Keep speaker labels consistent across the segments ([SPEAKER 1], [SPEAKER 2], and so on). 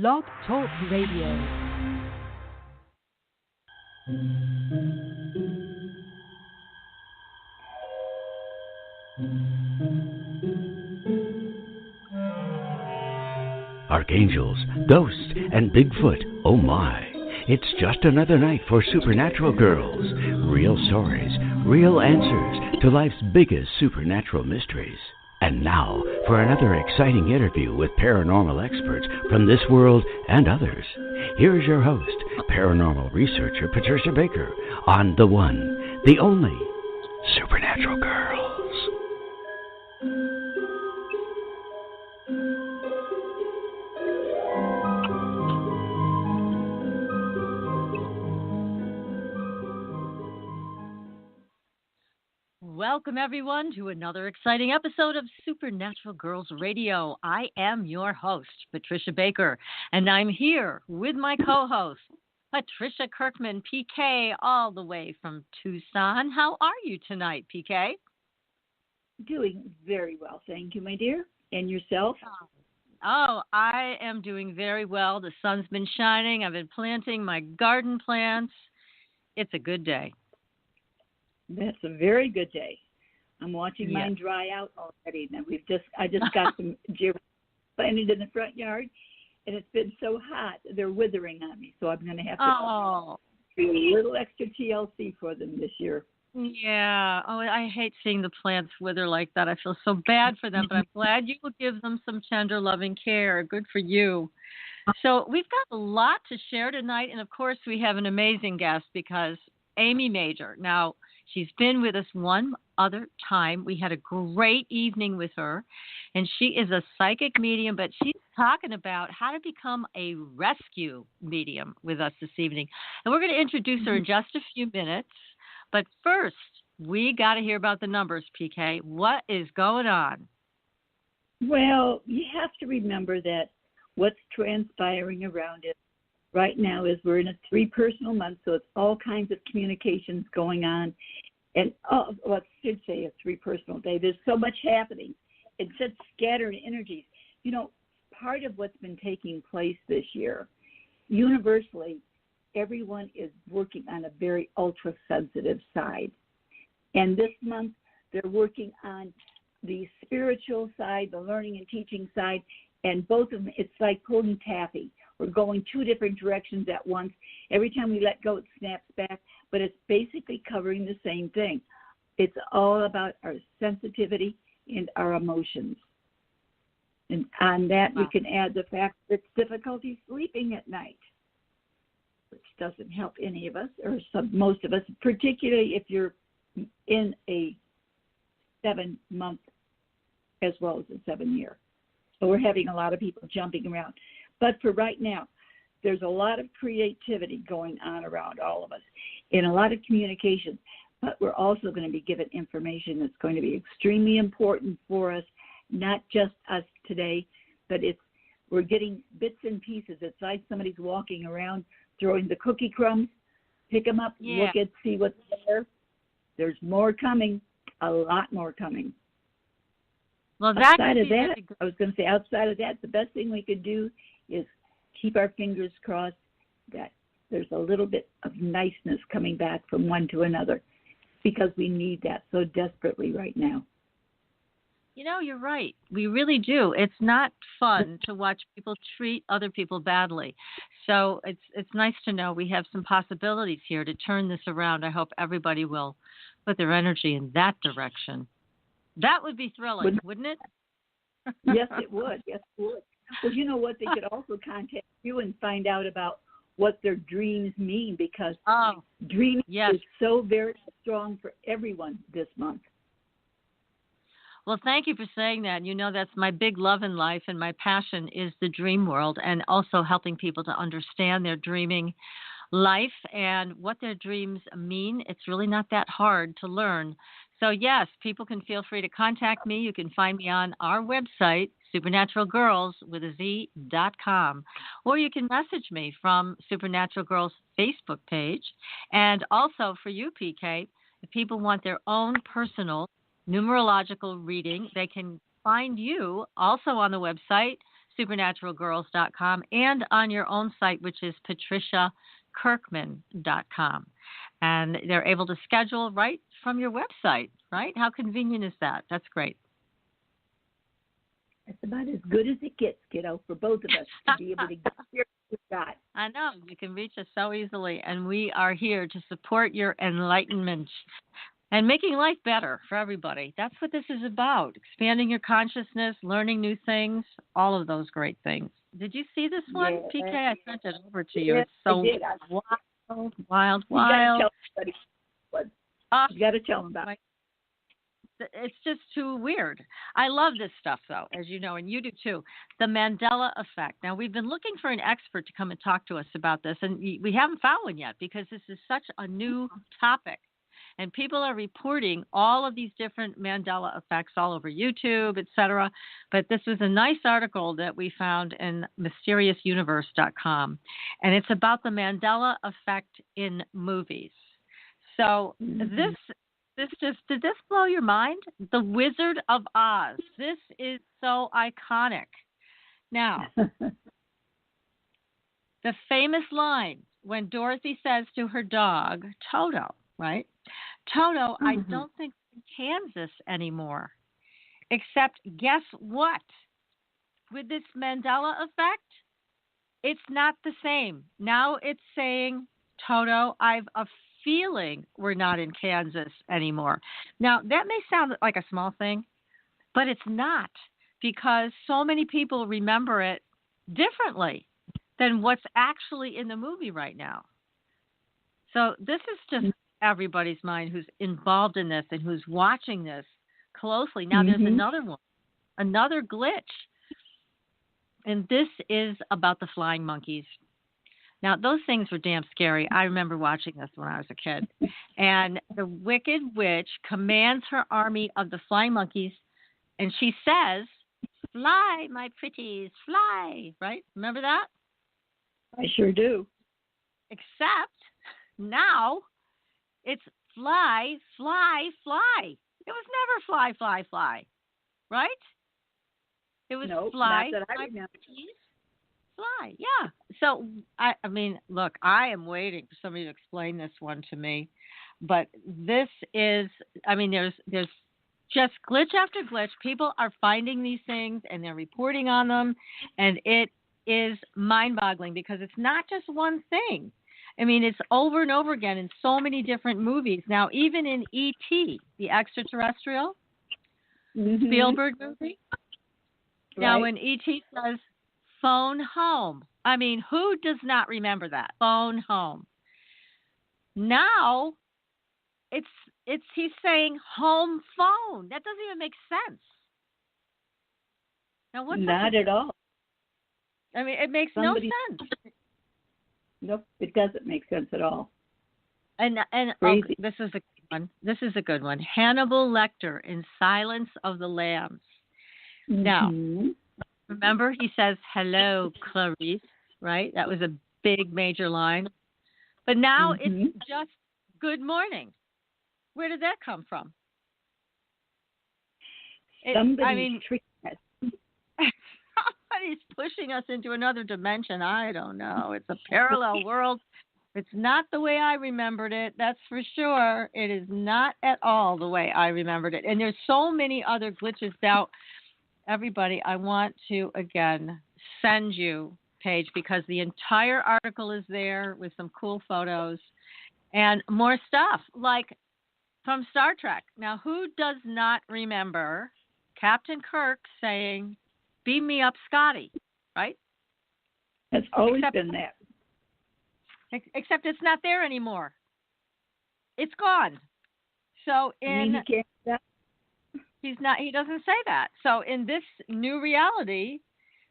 [SPEAKER 1] Blog Talk Radio.
[SPEAKER 2] Archangels, ghosts, and Bigfoot, oh my. It's just another night for Supernatural Girls. Real stories, real answers to life's biggest supernatural mysteries. And now for another exciting interview with paranormal experts from this world and others. Here's your host, paranormal researcher Patricia Baker, on the one, the only Supernatural Girls.
[SPEAKER 1] Welcome, everyone, to another exciting episode of Supernatural Girls Radio. I am your host, Patricia Baker, and I'm here with my co-host, Patricia Kirkman, PK, all the way from Tucson. How are you tonight, PK?
[SPEAKER 3] Doing very well, thank you, my dear. And yourself?
[SPEAKER 1] Oh, I am doing very well. The sun's been shining. I've been planting my garden plants. It's a good day.
[SPEAKER 3] That's a very good day. I'm watching mine dry out already. Now I just got some giraffes planted in the front yard, and it's been so hot they're withering on me. So I'm going to have to do a little extra TLC for them this year.
[SPEAKER 1] Yeah. Oh, I hate seeing the plants wither like that. I feel so bad for them, but I'm glad you will give them some tender, loving care. Good for you. So we've got a lot to share tonight, and of course we have an amazing guest because Amy Major. Now, she's been with us one other time. We had a great evening with her, and she is a psychic medium, but she's talking about how to become a rescue medium with us this evening. And we're going to introduce her in just a few minutes. But first, we got to hear about the numbers, PK. What is going on?
[SPEAKER 3] Well, you have to remember that what's transpiring around it right now is we're in a 3 personal month, so it's all kinds of communications going on. And, I should say a 3 personal day. There's so much happening. It's such scattered energies. You know, part of what's been taking place this year, universally, everyone is working on a very ultra-sensitive side. And this month, they're working on the spiritual side, the learning and teaching side, and both of them, it's like pulling taffy. We're going 2 different directions at once. Every time we let go, it snaps back, but it's basically covering the same thing. It's all about our sensitivity and our emotions. And on that, you can add the fact that it's difficulty sleeping at night, which doesn't help any of us, or most of us, particularly if you're in a 7-month as well as a 7-year. So we're having a lot of people jumping around. But for right now, there's a lot of creativity going on around all of us in a lot of communication. But we're also going to be given information that's going to be extremely important for us, not just us today, but we're getting bits and pieces. It's like somebody's walking around throwing the cookie crumbs. Pick them up, look at, see what's there. There's more coming, a lot more coming.
[SPEAKER 1] Well,
[SPEAKER 3] outside of that, I was going to say, outside of that, the best thing we could do is keep our fingers crossed that there's a little bit of niceness coming back from one to another, because we need that so desperately right now.
[SPEAKER 1] You know, you're right. We really do. It's not fun to watch people treat other people badly. So it's nice to know we have some possibilities here to turn this around. I hope everybody will put their energy in that direction. That would be thrilling, wouldn't it?
[SPEAKER 3] Yes, it would. Yes, it would. Well, you know what? They could also contact you and find out about what their dreams mean, because dreaming is so very strong for everyone this month.
[SPEAKER 1] Well, thank you for saying that. You know, that's my big love in life, and my passion is the dream world, and also helping people to understand their dreaming life and what their dreams mean. It's really not that hard to learn. So, yes, people can feel free to contact me. You can find me on our website, supernaturalgirls.com, or you can message me from Supernatural Girls Facebook page. And also for you, PK, if people want their own personal numerological reading, they can find you also on the website, supernaturalgirls.com, and on your own site, which is patriciakirkman.com. And they're able to schedule right from your website, right? How convenient is that? That's great.
[SPEAKER 3] It's about as good as it gets, kiddo, for both of us to be able to get here with God.
[SPEAKER 1] I know. You can reach us so easily, and we are here to support your enlightenment and making life better for everybody. That's what this is about, expanding your consciousness, learning new things, all of those great things. Did you see this one,
[SPEAKER 3] Yeah.
[SPEAKER 1] PK? I sent it over to you.
[SPEAKER 3] Yes,
[SPEAKER 1] It's so
[SPEAKER 3] I did.
[SPEAKER 1] wild.
[SPEAKER 3] You got to tell somebody. You got to tell them about it.
[SPEAKER 1] It's just too weird. I love this stuff, though, as you know, and you do too. The Mandela effect. Now, we've been looking for an expert to come and talk to us about this, and we haven't found one yet because this is such a new topic. And people are reporting all of these different Mandela effects all over YouTube, etc. But this was a nice article that we found in mysteriousuniverse.com, and it's about the Mandela effect in movies. So did this blow your mind? The Wizard of Oz. This is so iconic. Now, the famous line when Dorothy says to her dog, Toto, right? Toto, I don't think in Kansas anymore. Except, guess what? With this Mandela effect, it's not the same. Now it's saying, Toto, I've a feeling we're not in Kansas anymore. Now, that may sound like a small thing, but it's not, because so many people remember it differently than what's actually in the movie right now. So this is just everybody's mind who's involved in this and who's watching this closely. Now, there's another one, another glitch, and this is about the flying monkeys. Now, those things were damn scary. I remember watching this when I was a kid. And the Wicked Witch commands her army of the flying monkeys, and she says, fly, my pretties, fly, right? Remember that?
[SPEAKER 3] I sure do.
[SPEAKER 1] Except now it's fly, fly, fly. It was never fly, fly, fly, right? It was fly,
[SPEAKER 3] not that I
[SPEAKER 1] my
[SPEAKER 3] remember.
[SPEAKER 1] pretties, fly, yeah. So, I mean, look, I am waiting for somebody to explain this one to me. But this is, I mean, there's just glitch after glitch. People are finding these things and they're reporting on them. And it is mind-boggling because it's not just one thing. I mean, it's over and over again in so many different movies. Now, even in E.T., the extraterrestrial, Spielberg movie. Right. Now, when E.T. says, phone home. I mean, who does not remember that? Phone home. Now, he's saying home phone. That doesn't even make sense. Now, what's
[SPEAKER 3] not at all?
[SPEAKER 1] I mean, it makes no sense.
[SPEAKER 3] Nope, it doesn't make sense at all.
[SPEAKER 1] And
[SPEAKER 3] Crazy.
[SPEAKER 1] This is a good one. This is a good one. Hannibal Lecter in Silence of the Lambs. Now, remember, he says, hello, Clarice, right? That was a big, major line. But now it's just good morning. Where did that come from?
[SPEAKER 3] Somebody's tricking us.
[SPEAKER 1] Somebody's pushing us into another dimension. I don't know. It's a parallel world. It's not the way I remembered it. That's for sure. It is not at all the way I remembered it. And there's so many other glitches. Now, everybody, I want to, again, send you, Paige, because the entire article is there with some cool photos and more stuff, like from Star Trek. Now, who does not remember Captain Kirk saying, beam me up, Scotty, right?
[SPEAKER 3] It's always been that.
[SPEAKER 1] Except it's not there anymore. It's gone. So he doesn't say that. So in this new reality,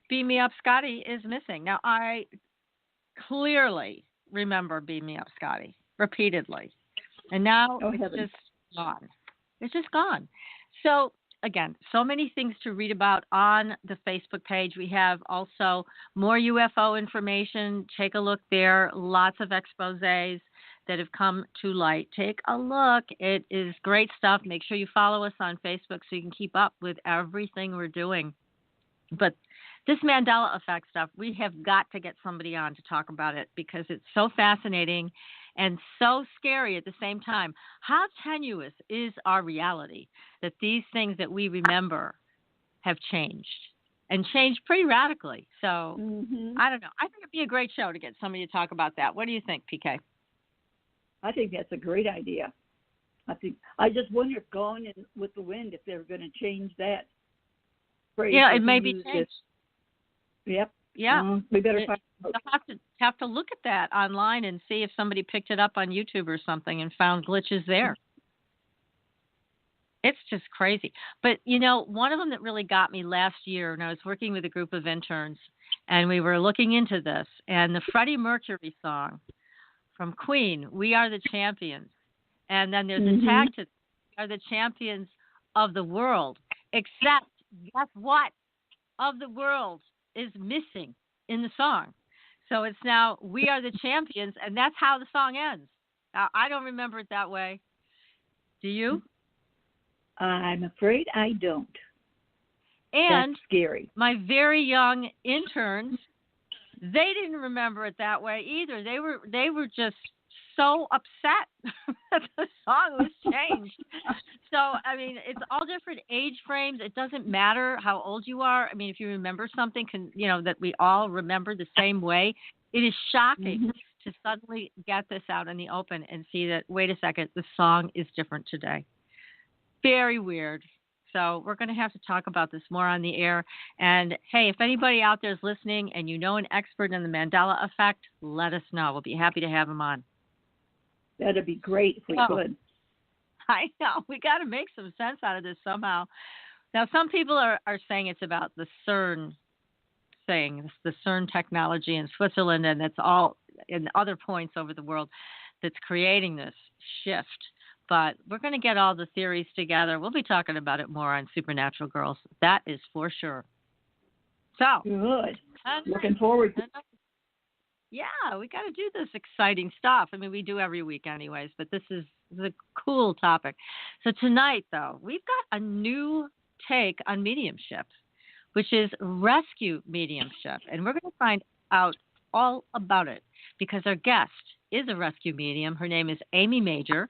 [SPEAKER 1] Beam Me Up Scotty is missing. Now, I clearly remember Beam Me Up Scotty repeatedly. And now it's just gone. It's just gone. So, again, so many things to read about on the Facebook page. We have also more UFO information. Take a look there. Lots of exposés that have come to light. Take a look. It is great stuff. Make sure you follow us on Facebook so you can keep up with everything we're doing. But This Mandela effect stuff, we have got to get somebody on to talk about it because it's so fascinating and so scary at the same time. How tenuous is our reality that these things that we remember have changed and changed pretty radically? So I don't know. I think it'd be a great show to get somebody to talk about that. What do you think, PK?
[SPEAKER 3] I think that's a great idea. I just wonder if Gone with the Wind, if they're going to change that phrase.
[SPEAKER 1] Yeah, it may be changed.
[SPEAKER 3] Yep.
[SPEAKER 1] Yeah.
[SPEAKER 3] We better find
[SPEAKER 1] out. Have to look at that online and see if somebody picked it up on YouTube or something and found glitches there. It's just crazy. But, one of them that really got me last year, and I was working with a group of interns, and we were looking into this, and the Freddie Mercury song from Queen, We Are the Champions. And then there's a tag to We Are the Champions of the World. Except, guess what? Of the world is missing in the song. So it's now We Are the Champions, and that's how the song ends. Now, I don't remember it that way. Do you?
[SPEAKER 3] I'm afraid I don't.
[SPEAKER 1] And
[SPEAKER 3] that's scary.
[SPEAKER 1] My very young interns, they didn't remember it that way either. They were just so upset that the song was changed. So, I mean, it's all different age frames. It doesn't matter how old you are. I mean, if you remember something, that we all remember the same way, it is shocking to suddenly get this out in the open and see that, wait a second, the song is different today. Very weird. So we're going to have to talk about this more on the air. And, hey, if anybody out there is listening and you know an expert in the Mandela effect, let us know. We'll be happy to have him on.
[SPEAKER 3] That'd be great if we could.
[SPEAKER 1] I know. We got to make some sense out of this somehow. Now, some people are saying it's about the CERN thing, the CERN technology in Switzerland, and it's all in other points over the world that's creating this shift. But we're going to get all the theories together. We'll be talking about it more on Supernatural Girls. That is for sure. So,
[SPEAKER 3] good. Looking forward to it.
[SPEAKER 1] Yeah, we got to do this exciting stuff. I mean, we do every week anyways, but this is the cool topic. So tonight, though, we've got a new take on mediumship, which is rescue mediumship. And we're going to find out all about it because our guest is a rescue medium. Her name is Amy Major.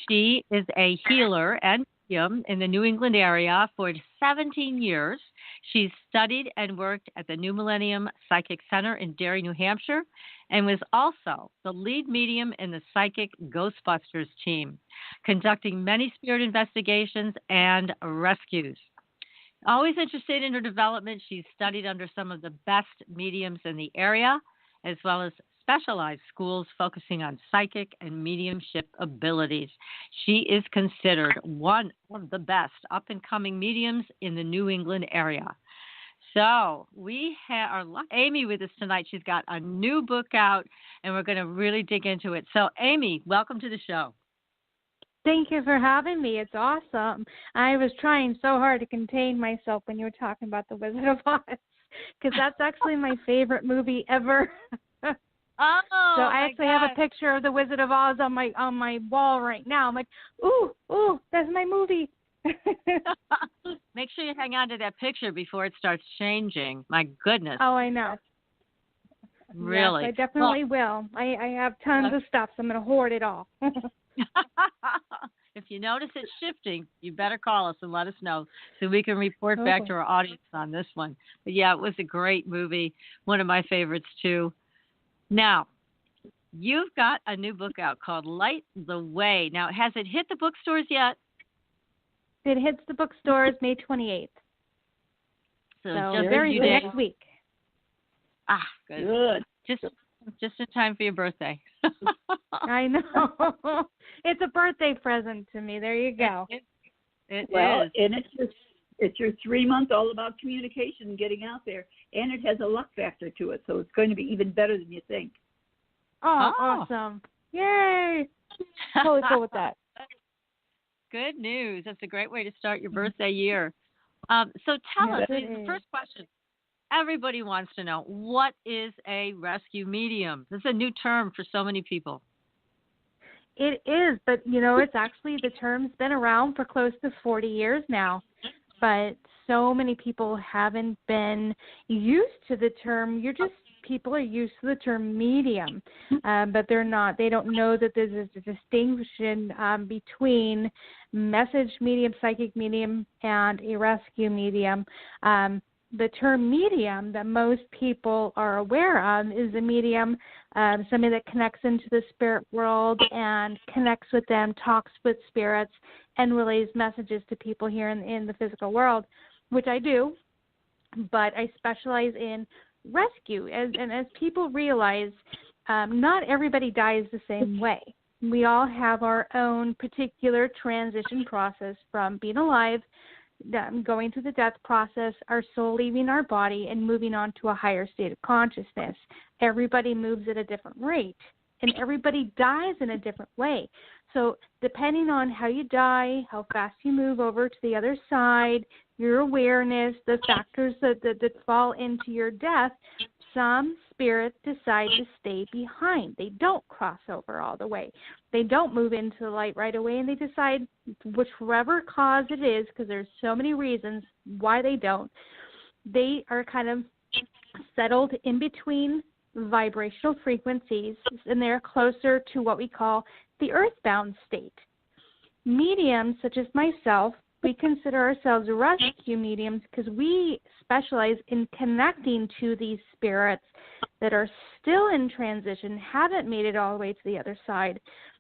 [SPEAKER 1] She is a healer and medium in the New England area for 17 years. She's studied and worked at the New Millennium Psychic Center in Derry, New Hampshire, and was also the lead medium in the Psychic Ghostbusters Team, conducting many spirit investigations and rescues. Always interested in her development, she's studied under some of the best mediums in the area, as well as specialized schools focusing on psychic and mediumship abilities. She is considered one of the best up-and-coming mediums in the New England area. So we have Amy with us tonight. She's got a new book out, and we're going to really dig into it. So, Amy, welcome to the show.
[SPEAKER 4] Thank you for having me. It's awesome. I was trying so hard to contain myself when you were talking about The Wizard of Oz, because that's actually my favorite movie ever.
[SPEAKER 1] Oh,
[SPEAKER 4] so I actually have a picture of the Wizard of Oz on my wall right now. I'm like, ooh, that's my movie.
[SPEAKER 1] Make sure you hang on to that picture before it starts changing. My goodness.
[SPEAKER 4] Oh, I know.
[SPEAKER 1] Really?
[SPEAKER 4] Yes, I definitely will. I have tons of stuff, so I'm going to hoard it all.
[SPEAKER 1] If you notice it shifting, you better call us and let us know so we can report back to our audience on this one. But yeah, it was a great movie. One of my favorites, too. Now, you've got a new book out called Light the Way. Now, has it hit the bookstores yet?
[SPEAKER 4] It hits the bookstores May 28th.
[SPEAKER 1] So
[SPEAKER 4] very soon, next week.
[SPEAKER 1] Ah, good. Just in time for your birthday.
[SPEAKER 4] I know. It's a birthday present to me. There you go.
[SPEAKER 1] It is.
[SPEAKER 3] And it's your 3 month all about communication and getting out there. And it has a luck factor to it, so it's going to be even better than you think.
[SPEAKER 4] Oh. Awesome. Yay. Totally cool with that.
[SPEAKER 1] Good news. That's a great way to start your birthday year. So tell us, the first question. Everybody wants to know, what is a rescue medium? This is a new term for so many people.
[SPEAKER 4] It is, but, it's actually, the term's been around for close to 40 years now. But so many people haven't been used to the term. People are used to the term medium, but they're not. They don't know that there's a distinction between message medium, psychic medium, and a rescue medium. The term medium that most people are aware of is a medium, somebody that connects into the spirit world and connects with them, talks with spirits, and relays messages to people here in the physical world, which I do, but I specialize in rescue. As people realize, not everybody dies the same way. We all have our own particular transition process from being alive, going through the death process, our soul leaving our body and moving on to a higher state of consciousness. Everybody moves at a different rate, and everybody dies in a different way. So depending on how you die, how fast you move over to the other side, your awareness, the factors that fall into your death, some spirits decide to stay behind. They don't cross over all the way. They don't move into the light right away, and they decide, whichever cause it is, because there's so many reasons why they don't, they are kind of settled in between vibrational frequencies, and they're closer to what we call the earthbound state. Mediums, such as myself, we consider ourselves rescue mediums because we specialize in connecting to these spirits that are still in transition, haven't made it all the way to the other side.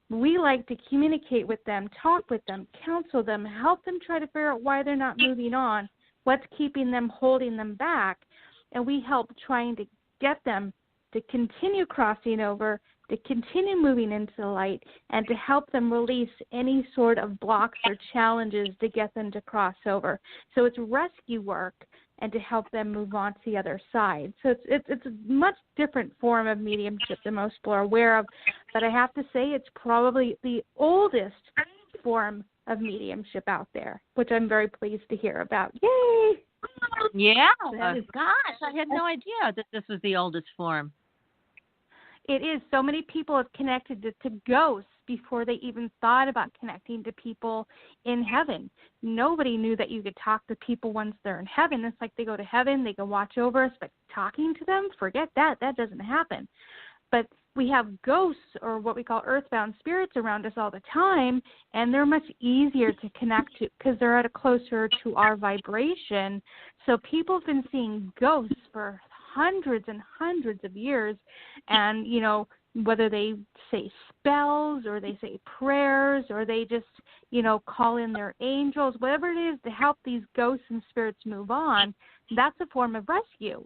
[SPEAKER 4] We like to communicate with them, talk with them, counsel them, help them try to figure out why they're not moving on, what's keeping them, holding them back, and we help trying to get them to continue crossing over, to continue moving into the light, and to help them release any sort of blocks or challenges to get them to cross over. So it's rescue work and to help them move on to the other side. So it's a much different form of mediumship than most people are aware of, but I have to say it's probably the oldest form of mediumship out there, which I'm very pleased to hear about. Yay!
[SPEAKER 1] Yeah, gosh, I had no idea that this was the oldest form.
[SPEAKER 4] It is. So many people have connected to ghosts before they even thought about connecting to people in heaven. Nobody knew that you could talk to people once they're in heaven. It's like they go to heaven, they can watch over us, but talking to them, forget that. That doesn't happen. But we have ghosts, or what we call earthbound spirits, around us all the time, and they're much easier to connect to because they're at a closer to our vibration. So people have been seeing ghosts for hundreds and hundreds of years, and whether they say spells or they say prayers or they just call in their angels, whatever it is to help these ghosts and spirits move on, that's a form of rescue.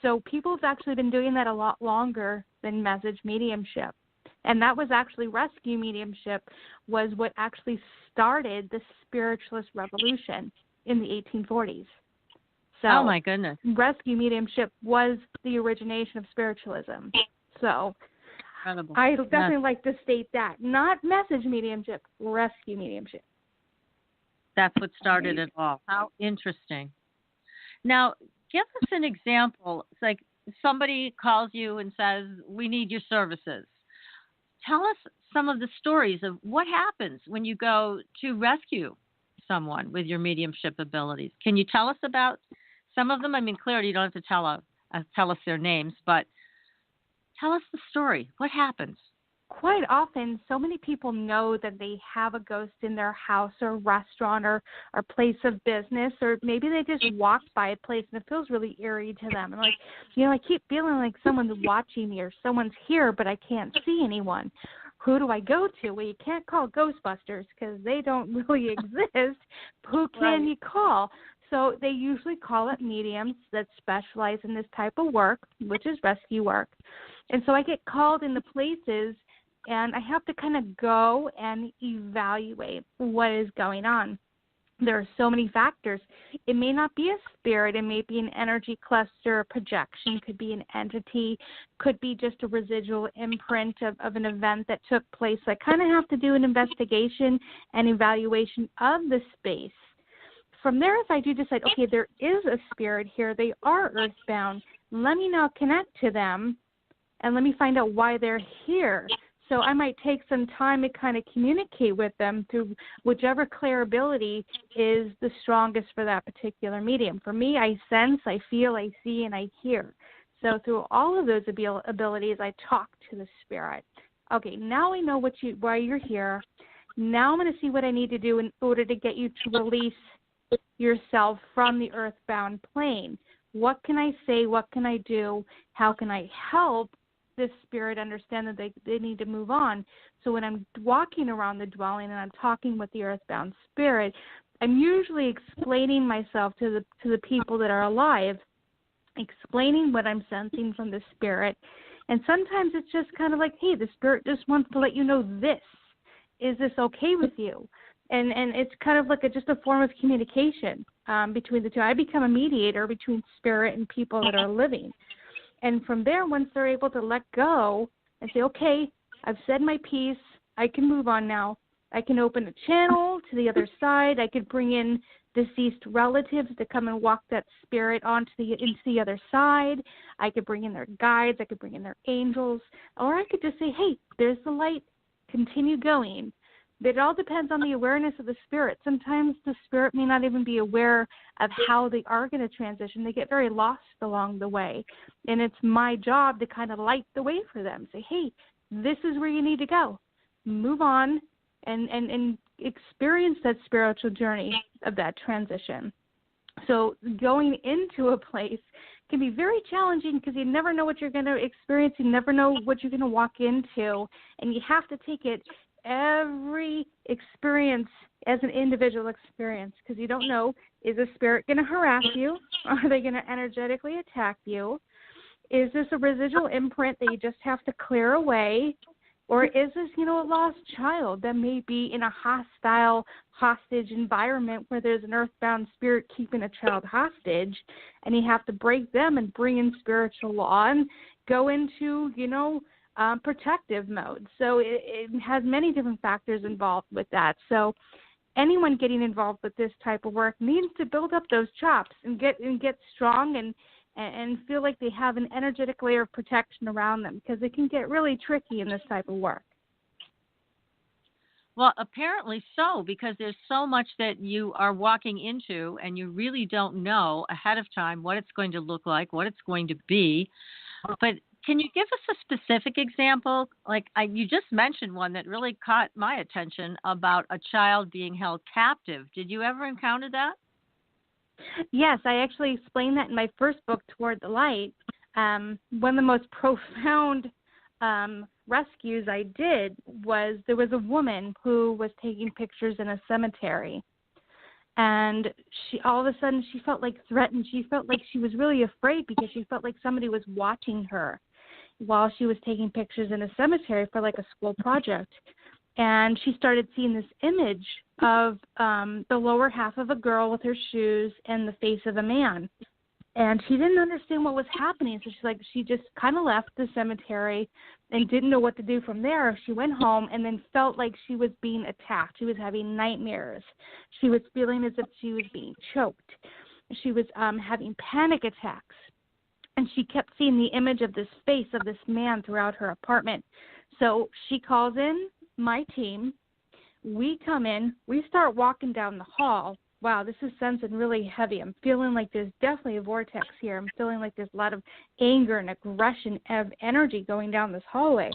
[SPEAKER 4] So people have actually been doing that a lot longer than message mediumship, and that was actually rescue mediumship was what actually started the spiritualist revolution in the 1840s. So,
[SPEAKER 1] oh, my goodness.
[SPEAKER 4] Rescue mediumship was the origination of spiritualism. So
[SPEAKER 1] incredible.
[SPEAKER 4] I definitely like to state that. Not message mediumship, rescue mediumship.
[SPEAKER 1] That's what started it all. How interesting. Now, give us an example. It's like somebody calls you and says, we need your services. Tell us some of the stories of what happens when you go to rescue someone with your mediumship abilities. Can you tell us about some of them? I mean, clearly you don't have to tell us their names, but tell us the story. What happens?
[SPEAKER 4] Quite often, so many people know that they have a ghost in their house or restaurant or place of business, or maybe they just walked by a place and it feels really eerie to them. And I keep feeling like someone's watching me or someone's here, but I can't see anyone. Who do I go to? Well, you can't call Ghostbusters because they don't really exist. Who can you call? So they usually call it mediums that specialize in this type of work, which is rescue work. And so I get called into places, and I have to kind of go and evaluate what is going on. There are so many factors. It may not be a spirit. It may be an energy cluster, a projection, could be an entity, could be just a residual imprint of an event that took place. So I kind of have to do an investigation and evaluation of the space. From there, if I do decide, okay, there is a spirit here, they are earthbound, let me now connect to them and let me find out why they're here. So I might take some time to kind of communicate with them through whichever clear ability is the strongest for that particular medium. For me, I sense, I feel, I see, and I hear. So through all of those abilities, I talk to the spirit. Okay, now I know why you're here. Now I'm going to see what I need to do in order to get you to release yourself from the earthbound plane. What can I say? What can I do? How can I help this spirit understand that they need to move on? So when I'm walking around the dwelling and I'm talking with the earthbound spirit, I'm usually explaining myself to the people that are alive, explaining what I'm sensing from the spirit. And sometimes it's just kind of like, hey, the spirit just wants to let you know this. Is this okay with you? And it's kind of like just a form of communication between the two. I become a mediator between spirit and people that are living. And from there, once they're able to let go and say, okay, I've said my piece, I can move on now. I can open a channel to the other side. I could bring in deceased relatives to come and walk that spirit into the other side. I could bring in their guides. I could bring in their angels. Or I could just say, hey, there's the light. Continue going. It all depends on the awareness of the spirit. Sometimes the spirit may not even be aware of how they are going to transition. They get very lost along the way. And it's my job to kind of light the way for them. Say, hey, this is where you need to go. Move on and experience that spiritual journey of that transition. So going into a place can be very challenging because you never know what you're going to experience. You never know what you're going to walk into. And you have to take it every experience as an individual experience, because you don't know, is the spirit going to harass you? Are they going to energetically attack you? Is this a residual imprint that you just have to clear away? Or is this, a lost child that may be in a hostage environment where there's an earthbound spirit keeping a child hostage, and you have to break them and bring in spiritual law and go into, protective mode. So it has many different factors involved with that. So anyone getting involved with this type of work needs to build up those chops and get strong and feel like they have an energetic layer of protection around them, because it can get really tricky in this type of work.
[SPEAKER 1] Well, apparently so, because there's so much that you are walking into and you really don't know ahead of time what it's going to look like, what it's going to be. But can you give us a specific example? Like you just mentioned one that really caught my attention about a child being held captive. Did you ever encounter that?
[SPEAKER 4] Yes, I actually explained that in my first book, Toward the Light. One of the most profound rescues I did was there was a woman who was taking pictures in a cemetery. And all of a sudden she felt like threatened. She felt like she was really afraid because she felt like somebody was watching her while she was taking pictures in a cemetery for like a school project. And she started seeing this image of the lower half of a girl with her shoes and the face of a man. And she didn't understand what was happening. So she just kind of left the cemetery and didn't know what to do from there. She went home and then felt like she was being attacked. She was having nightmares. She was feeling as if she was being choked. She was having panic attacks. And she kept seeing the image of this face of this man throughout her apartment. So she calls in my team. We come in. We start walking down the hall. Wow, this is sensing really heavy. I'm feeling like there's definitely a vortex here. I'm feeling like there's a lot of anger and aggression of energy going down this hallway.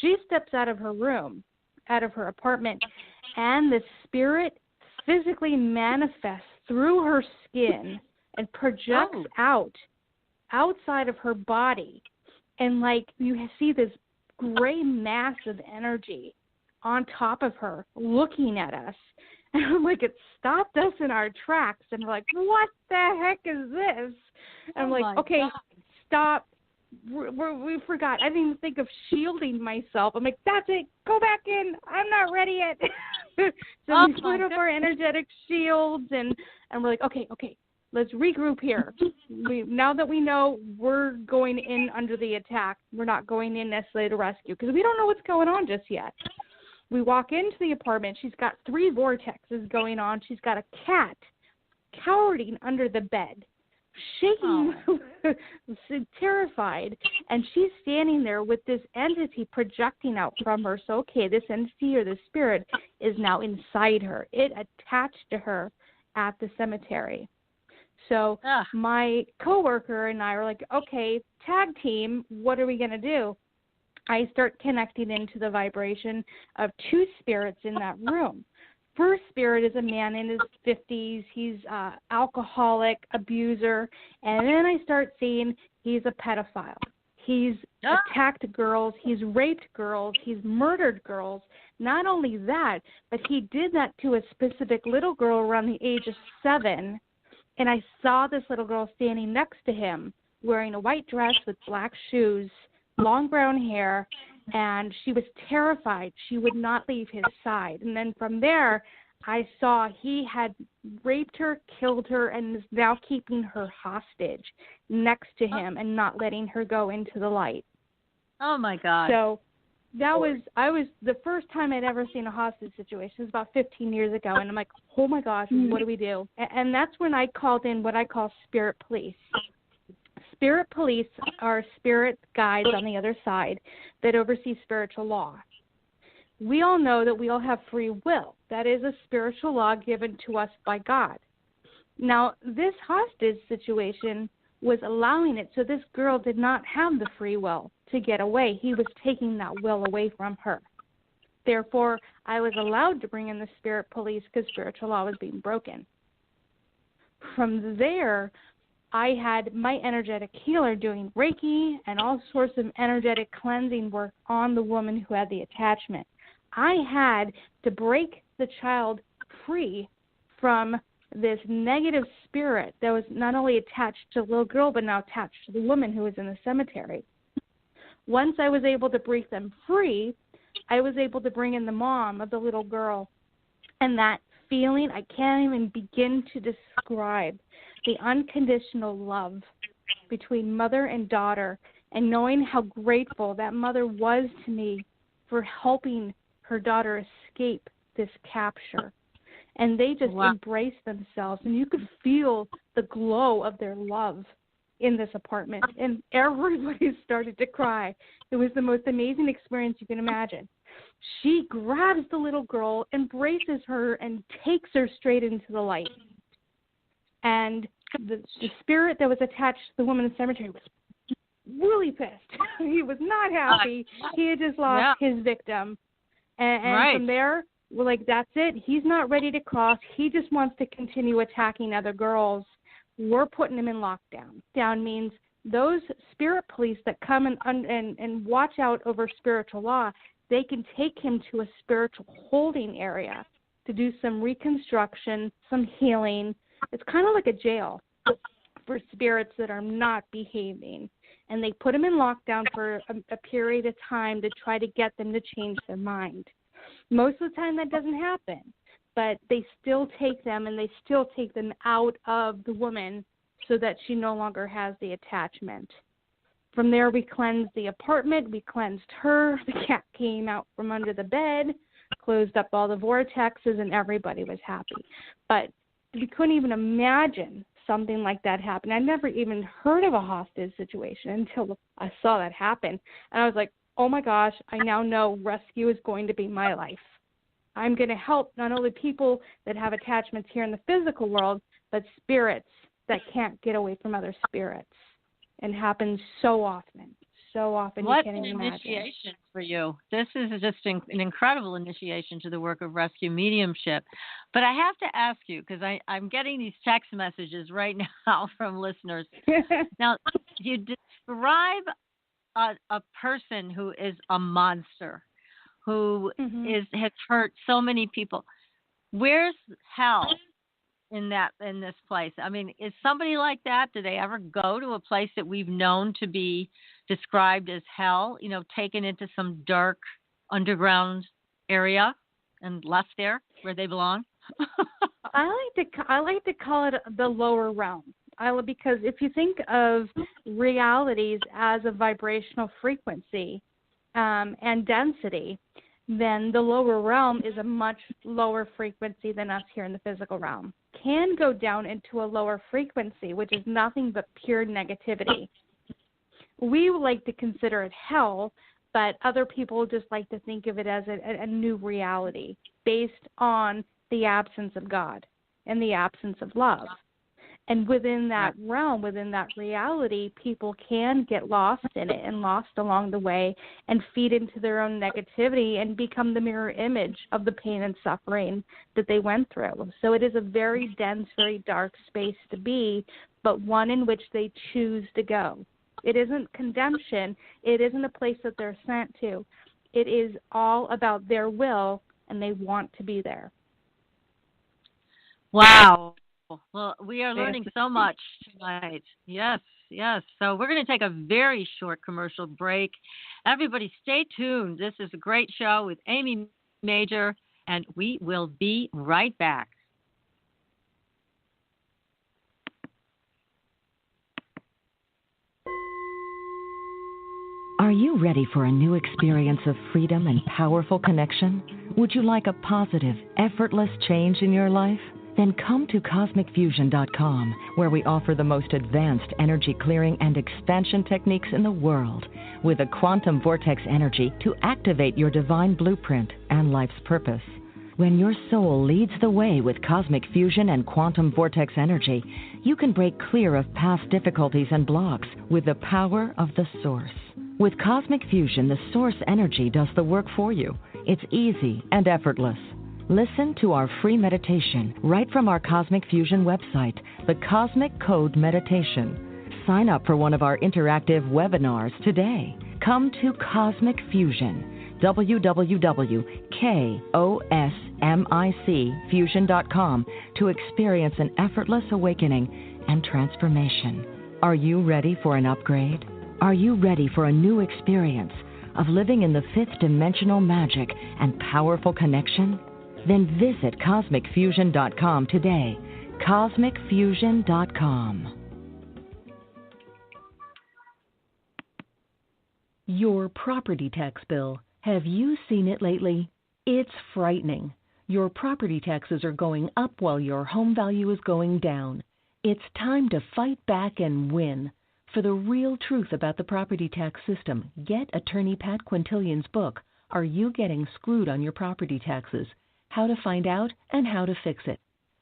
[SPEAKER 4] She steps out of her room, out of her apartment, and the spirit physically manifests through her skin and projects outside of her body. And like you see this gray mass of energy on top of her looking at us. And like it stopped us in our tracks, and we're like, what the heck is this? And I'm like, okay, God. Stop. We forgot. I didn't even think of shielding myself. I'm like, that's it. Go back in. I'm not ready yet. So we put up our energetic shields, and we're like, okay, let's regroup here. Now that we know we're going in under the attack, we're not going in necessarily to rescue because we don't know what's going on just yet. We walk into the apartment. She's got 3 vortexes going on. She's got a cat cowering under the bed. shaking, terrified, and she's standing there with this entity projecting out from her. So, okay, this entity or this spirit is now inside her. It attached to her at the cemetery. So my coworker and I were like, okay, tag team, what are we going to do? I start connecting into the vibration of two spirits in that room. First spirit is a man in his 50s. He's alcoholic, abuser. And then I start seeing he's a pedophile. He's attacked girls. He's raped girls. He's murdered girls. Not only that, but he did that to a specific little girl around the age of 7. And I saw this little girl standing next to him wearing a white dress with black shoes, long brown hair, and she was terrified. She would not leave his side. And then from there, I saw he had raped her, killed her, and is now keeping her hostage next to him and not letting her go into the light.
[SPEAKER 1] Oh, my God.
[SPEAKER 4] So that was the first time I'd ever seen a hostage situation. It was about 15 years ago, and I'm like, oh, my gosh, what do we do? And that's when I called in what I call spirit police. Spirit police are spirit guides on the other side that oversee spiritual law. We all know that we all have free will. That is a spiritual law given to us by God. Now, this hostage situation was allowing it, so this girl did not have the free will to get away. He was taking that will away from her. Therefore, I was allowed to bring in the spirit police because spiritual law was being broken. From there, I had my energetic healer doing Reiki and all sorts of energetic cleansing work on the woman who had the attachment. I had to break the child free from this negative spirit that was not only attached to the little girl, but now attached to the woman who was in the cemetery. Once I was able to break them free, I was able to bring in the mom of the little girl. And that feeling, I can't even begin to describe the unconditional love between mother and daughter, and knowing how grateful that mother was to me for helping her daughter escape this capture. And they just embraced themselves, and you could feel the glow of their love in this apartment, and everybody started to cry. It was the most amazing experience you can imagine. She grabs the little girl, embraces her, and takes her straight into the light. And the spirit that was attached to the woman in the cemetery was really pissed. He was not happy. He had just lost his victim. And from there, we're like, that's it. He's not ready to cross. He just wants to continue attacking other girls. We're putting him in lockdown. Down means those spirit police that come and watch out over spiritual law, they can take him to a spiritual holding area to do some reconstruction, some healing. It's kind of like a jail for spirits that are not behaving. And they put them in lockdown for a period of time to try to get them to change their mind. Most of the time that doesn't happen, but they still take them and they still take them out of the woman so that she no longer has the attachment. From there, we cleansed the apartment. We cleansed her. The cat came out from under the bed, closed up all the vortexes, and everybody was happy. But we couldn't even imagine something like that happen. I never even heard of a hostage situation until I saw that happen. And I was like, oh my gosh, I now know rescue is going to be my life. I'm going to help not only people that have attachments here in the physical world, but spirits that can't get away from other spirits. And happens so often
[SPEAKER 1] What
[SPEAKER 4] you can't even imagine.
[SPEAKER 1] What an initiation for you. This is just an incredible initiation to the work of rescue mediumship. But I have to ask you, because I'm getting these text messages right now from listeners. Now, you describe a person who is a monster, who has hurt so many people. Where's hell in this place? I mean, is somebody like that, do they ever go to a place that we've known to be described as hell, taken into some dark underground area and left there where they belong?
[SPEAKER 4] I like to call it the lower realm. Because if you think of realities as a vibrational frequency and density, then the lower realm is a much lower frequency than us here in the physical realm. can go down into a lower frequency, which is nothing but pure negativity. We like to consider it hell, but other people just like to think of it as a new reality based on the absence of God and the absence of love. And within that realm, within that reality, people can get lost in it and lost along the way and feed into their own negativity and become the mirror image of the pain and suffering that they went through. So it is a very dense, very dark space to be, but one in which they choose to go. It isn't condemnation. It isn't a place that they're sent to. It is all about their will, and they want to be there.
[SPEAKER 1] Wow. Well, we are learning so much tonight. Yes, yes. So we're going to take a very short commercial break. Everybody stay tuned. This is a great show with Amy Major, and we will be right back.
[SPEAKER 5] Are you ready for a new experience of freedom and powerful connection? Would you like a positive, effortless change in your life? Then come to CosmicFusion.com, where we offer the most advanced energy clearing and expansion techniques in the world, with a quantum vortex energy to activate your divine blueprint and life's purpose. When your soul leads the way with cosmic fusion and quantum vortex energy, you can break clear of past difficulties and blocks with the power of the source. With cosmic fusion, the source energy does the work for you. It's easy and effortless. Listen to our free meditation right from our Cosmic Fusion website, the Cosmic Code Meditation. Sign up for one of our interactive webinars today. Come to Cosmic Fusion, www.KOSMICfusion.com, to experience an effortless awakening and transformation. Are you ready for an upgrade? Are you ready for a new experience of living in the fifth dimensional magic and powerful connection? Then visit CosmicFusion.com today. CosmicFusion.com.
[SPEAKER 6] Your property tax bill. Have you seen it lately? It's frightening. Your property taxes are going up while your home value is going down. It's time to fight back and win. For the real truth about the property tax system, get attorney Pat Quintilian's book, Are You Getting Screwed on Your Property Taxes? How to Find Out and How to Fix It.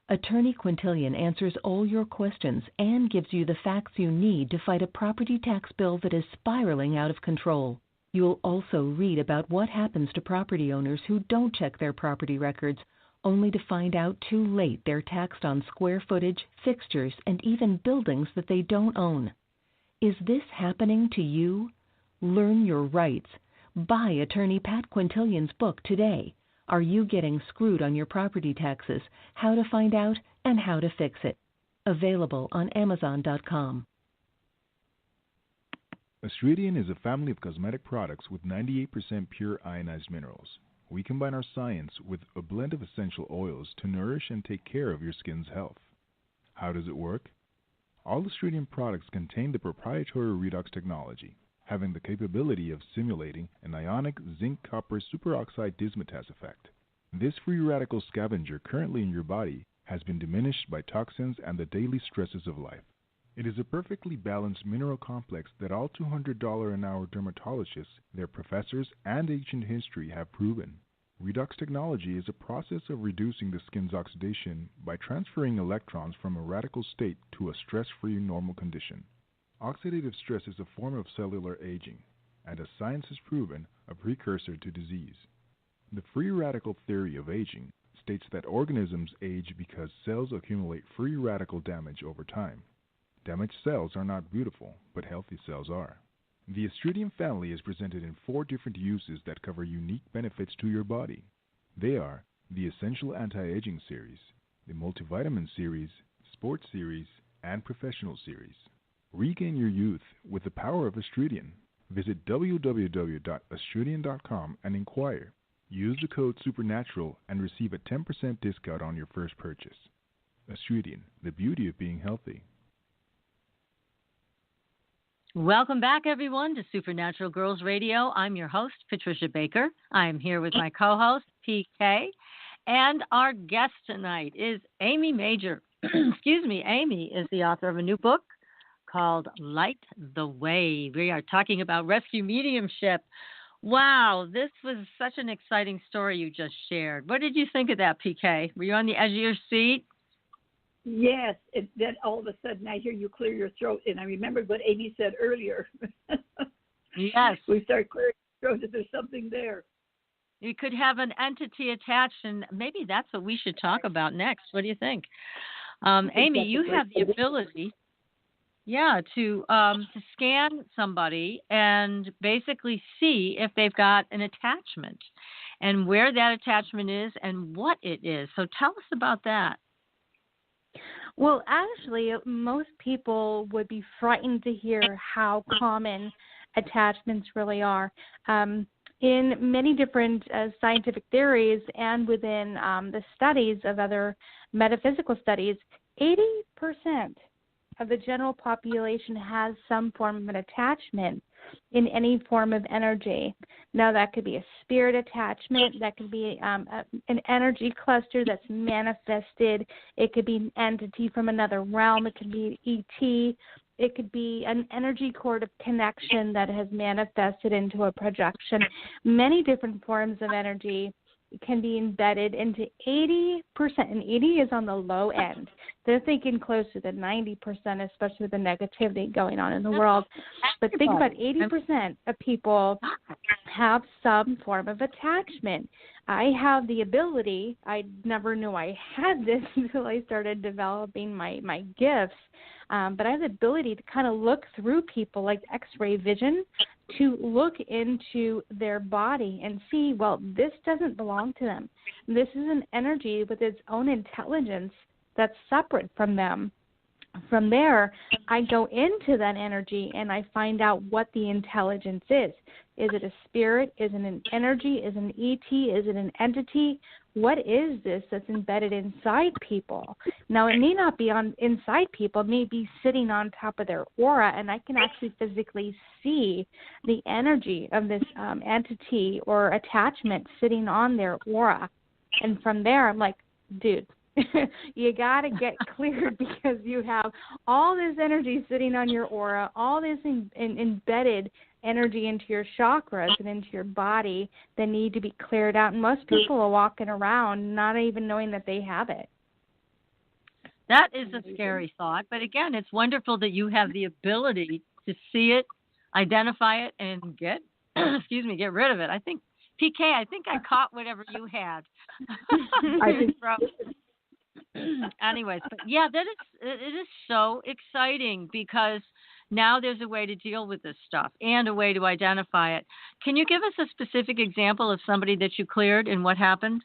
[SPEAKER 6] Attorney Quintilian answers all your questions and gives you the facts you need to fight a property tax bill that is spiraling out of control. You'll also read about what happens to property owners who don't check their property records, only to find out too late they're taxed on square footage, fixtures, and even buildings that they don't own. Is this happening to you? Learn your rights. Buy attorney Pat Quintilian's book today. Are You Getting Screwed on Your Property Taxes? How to Find Out and How to Fix It. Available on Amazon.com.
[SPEAKER 7] Astridian is a family of cosmetic products with 98% pure ionized minerals. We combine our science with a blend of essential oils to nourish and take care of your skin's health. How does it work? All Astridian products contain the proprietary redox technology, having the capability of simulating an ionic zinc-copper superoxide dismutase effect. This free radical scavenger currently in your body has been diminished by toxins and the daily stresses of life. It is a perfectly balanced mineral complex that all $200 an hour dermatologists, their professors, and ancient history have proven. Redox technology is a process of reducing the skin's oxidation by transferring electrons from a radical state to a stress-free normal condition. Oxidative stress is a form of cellular aging, and as science has proven, a precursor to disease. The free radical theory of aging states that organisms age because cells accumulate free radical damage over time. Damaged cells are not beautiful, but healthy cells are. The Astridian family is presented in 4 different uses that cover unique benefits to your body. They are the Essential Anti-Aging Series, the Multivitamin Series, Sports Series, and Professional Series. Regain your youth with the power of Astridian. Visit www.astridian.com and inquire. Use the code SUPERNATURAL and receive a 10% discount on your first purchase. Astridian, the beauty of being healthy.
[SPEAKER 1] Welcome back, everyone, to Supernatural Girls Radio. I'm your host, Patricia Baker. I'm here with my co-host, PK. And our guest tonight is Amy Major. Excuse me. Amy is the author of a new book called Light the Way. We are talking about rescue mediumship. Wow, this was such an exciting story you just shared. What did you think of that, PK? Were you on the edge of your seat?
[SPEAKER 3] Yes, then all of a sudden I hear you clear your throat, and I remembered what Amy said earlier.
[SPEAKER 1] Yes.
[SPEAKER 3] We start clearing your throat if there's something there.
[SPEAKER 1] You could have an entity attached, and maybe that's what we should talk about next. What do you think? Amy, you have the ability, to scan somebody and basically see if they've got an attachment and where that attachment is and what it is. So tell us about that.
[SPEAKER 4] Well, actually, most people would be frightened to hear how common attachments really are. In many different scientific theories and within the studies of other metaphysical studies, 80% of the general population has some form of an attachment in any form of energy. Now, that could be a spirit attachment. That could be an energy cluster that's manifested. It could be an entity from another realm. It could be an ET. It could be an energy cord of connection that has manifested into a projection. Many different forms of energy can be embedded into 80%, and 80 is on the low end. They're thinking closer to 90%, especially with the negativity going on in the world. But think about 80% of people have some form of attachment. I have the ability, I never knew I had this until I started developing my gifts, but I have the ability to kind of look through people like X-ray vision, to look into their body and see, well, this doesn't belong to them. This is an energy with its own intelligence that's separate from them. From there, I go into that energy and I find out what the intelligence is. Is it a spirit? Is it an energy? Is it an ET? Is it an entity? What is this that's embedded inside people? Now, it may not be inside people. It may be sitting on top of their aura, and I can actually physically see the energy of this entity or attachment sitting on their aura. And from there, I'm like, dude, you got to get cleared because you have all this energy sitting on your aura, all this embedded energy into your chakras and into your body that need to be cleared out. And most people are walking around not even knowing that they have it.
[SPEAKER 1] That is a scary thought. But again, it's wonderful that you have the ability to see it, identify it, and get rid of it. I think, PK, I caught whatever you had. Anyways, but yeah, it is so exciting because now there's a way to deal with this stuff and a way to identify it. Can you give us a specific example of somebody that you cleared and what happened?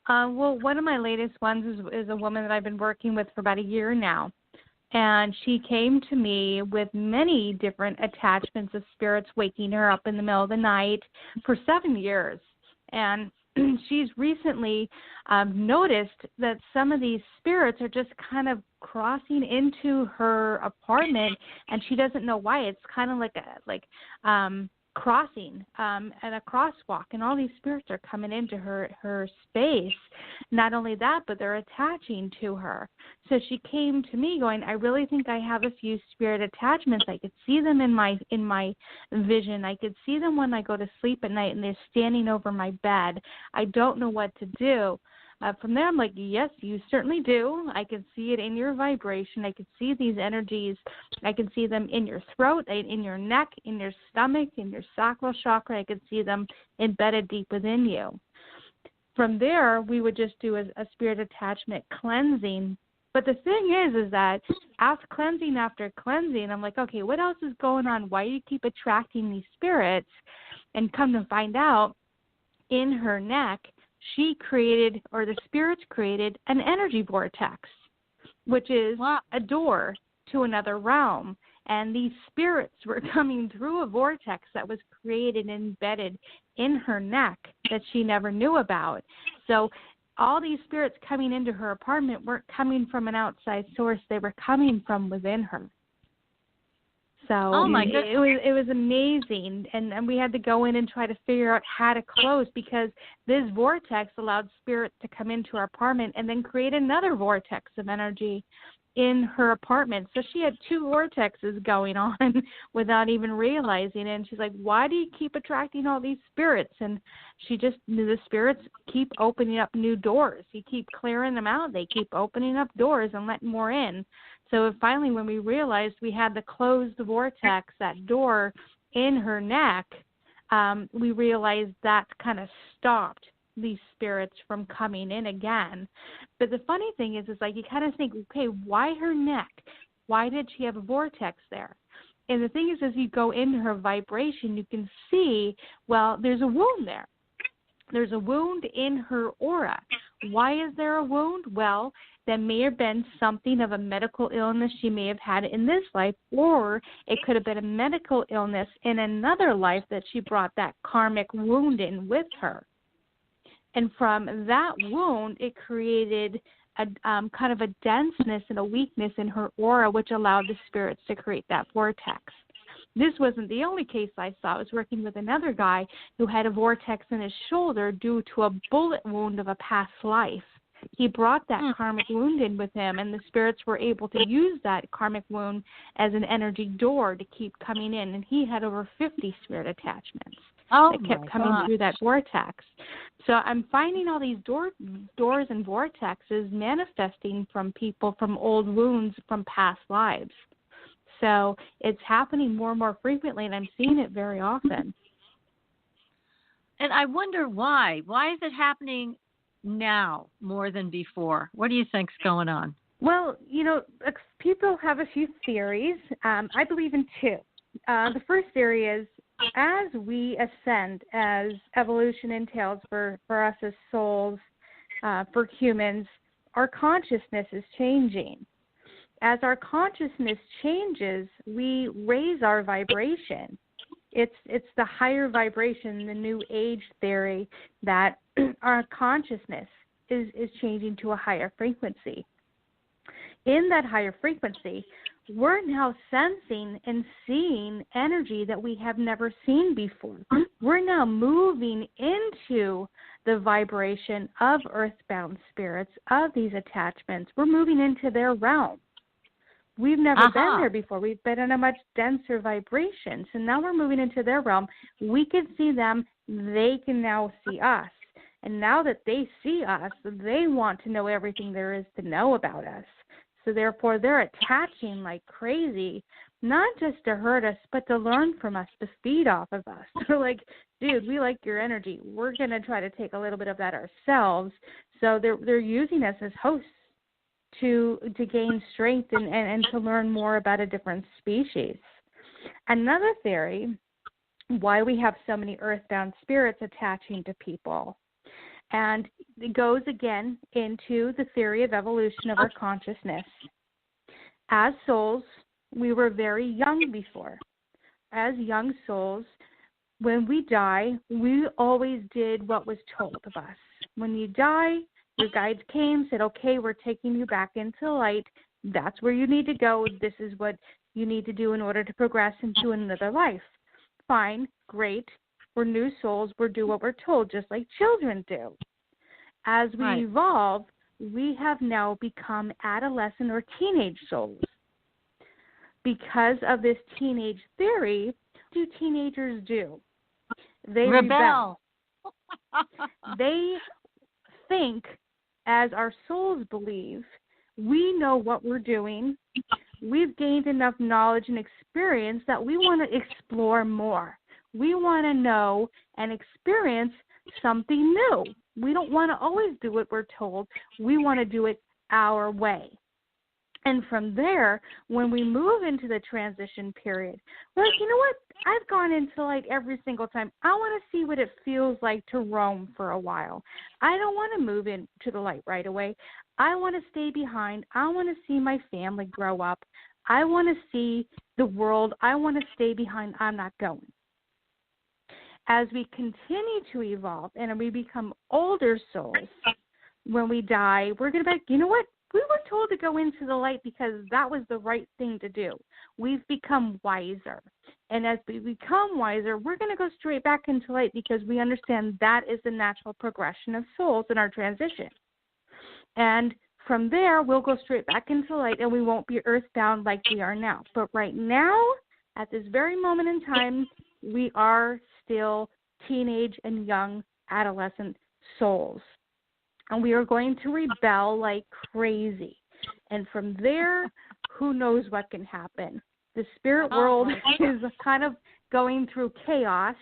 [SPEAKER 4] Well, one of my latest ones is a woman that I've been working with for about a year now. And she came to me with many different attachments of spirits waking her up in the middle of the night for 7 years. And she's recently noticed that some of these spirits are just kind of crossing into her apartment, and she doesn't know why. It's kind of like crossing at a crosswalk, and all these spirits are coming into her space. Not only that, but they're attaching to her. So she came to me going, I really think I have a few spirit attachments. I could see them in my vision. I could see them when I go to sleep at night, and they're standing over my bed. I don't know what to do. From there, I'm like, yes, you certainly do. I can see it in your vibration. I can see these energies. I can see them in your throat, in your neck, in your stomach, in your sacral chakra. I can see them embedded deep within you. From there, we would just do a spirit attachment cleansing. But the thing is that after cleansing, I'm like, okay, what else is going on? Why do you keep attracting these spirits? And come to find out, in her neck, she created, or the spirits created, an energy vortex, which is a door to another realm. And these spirits were coming through a vortex that was created and embedded in her neck that she never knew about. So all these spirits coming into her apartment weren't coming from an outside source. They were coming from within her. So
[SPEAKER 1] oh my goodness.
[SPEAKER 4] it was amazing, and we had to go in and try to figure out how to close, because this vortex allowed spirit to come into our apartment and then create another vortex of energy in her apartment. So she had two vortexes going on without even realizing it. And she's like, why do you keep attracting all these spirits? And she just knew the spirits keep opening up new doors. You keep clearing them out. They keep opening up doors and letting more in. So finally, when we realized we had to close the vortex, that door in her neck, we realized that kind of stopped these spirits from coming in again. But the funny thing is like you kind of think, okay, why her neck? Why did she have a vortex there? And the thing is, as you go into her vibration, you can see, well, there's a wound there. There's a wound in her aura. Why is there a wound? Well, there may have been something of a medical illness she may have had in this life, or it could have been a medical illness in another life that she brought that karmic wound in with her. And from that wound, it created a kind of a denseness and a weakness in her aura, which allowed the spirits to create that vortex. This wasn't the only case I saw. I was working with another guy who had a vortex in his shoulder due to a bullet wound of a past life. He brought that karmic wound in with him, and the spirits were able to use that karmic wound as an energy door to keep coming in. And he had over 50 spirit attachments that kept coming through that vortex. So I'm finding all these doors and vortexes manifesting from people from old wounds from past lives. So it's happening more and more frequently, and I'm seeing it very often.
[SPEAKER 1] And I wonder why. Why is it happening now more than before? What do you think's going on?
[SPEAKER 4] Well, people have a few theories. I believe in two. The first theory is, as we ascend, as evolution entails for us as souls, for humans, our consciousness is changing. As our consciousness changes, we raise our vibration. It's the higher vibration, the New Age theory, that our consciousness is changing to a higher frequency. In that higher frequency, we're now sensing and seeing energy that we have never seen before. We're now moving into the vibration of earthbound spirits, of these attachments. We're moving into their realm. We've never been there before. We've been in a much denser vibration. So now we're moving into their realm. We can see them. They can now see us. And now that they see us, they want to know everything there is to know about us. So therefore, they're attaching like crazy, not just to hurt us, but to learn from us, to feed off of us. They're like, dude, we like your energy. We're going to try to take a little bit of that ourselves. So they're using us as hosts to gain strength and to learn more about a different species. Another theory, why we have so many earthbound spirits attaching to people, and it goes again into the theory of evolution of our consciousness. As souls, we were very young before. As young souls, when we die, we always did what was told of us. When you die, your guides came, said, okay, we're taking you back into light. That's where you need to go. This is what you need to do in order to progress into another life. Fine, great. We're new souls. We'll do what we're told, just like children do. As we evolve, we have now become adolescent or teenage souls. Because of this teenage theory, what do teenagers do? They rebel. They think, as our souls believe, we know what we're doing. We've gained enough knowledge and experience that we want to explore more. We want to know and experience something new. We don't want to always do what we're told. We want to do it our way. And from there, when we move into the transition period, we're like, you know what? I've gone into light every single time. I want to see what it feels like to roam for a while. I don't want to move into the light right away. I want to stay behind. I want to see my family grow up. I want to see the world. I want to stay behind. I'm not going. As we continue to evolve and we become older souls, when we die, we're going to be like, you know what? we were told to go into the light because that was the right thing to do. We've become wiser. And as we become wiser, we're going to go straight back into light because we understand that is the natural progression of souls in our transition. And from there, we'll go straight back into light and we won't be earthbound like we are now. But right now, at this very moment in time, we are still teenage and young adolescent souls. And we are going to rebel like crazy. And from there, who knows what can happen. The spirit world is kind of going through chaos,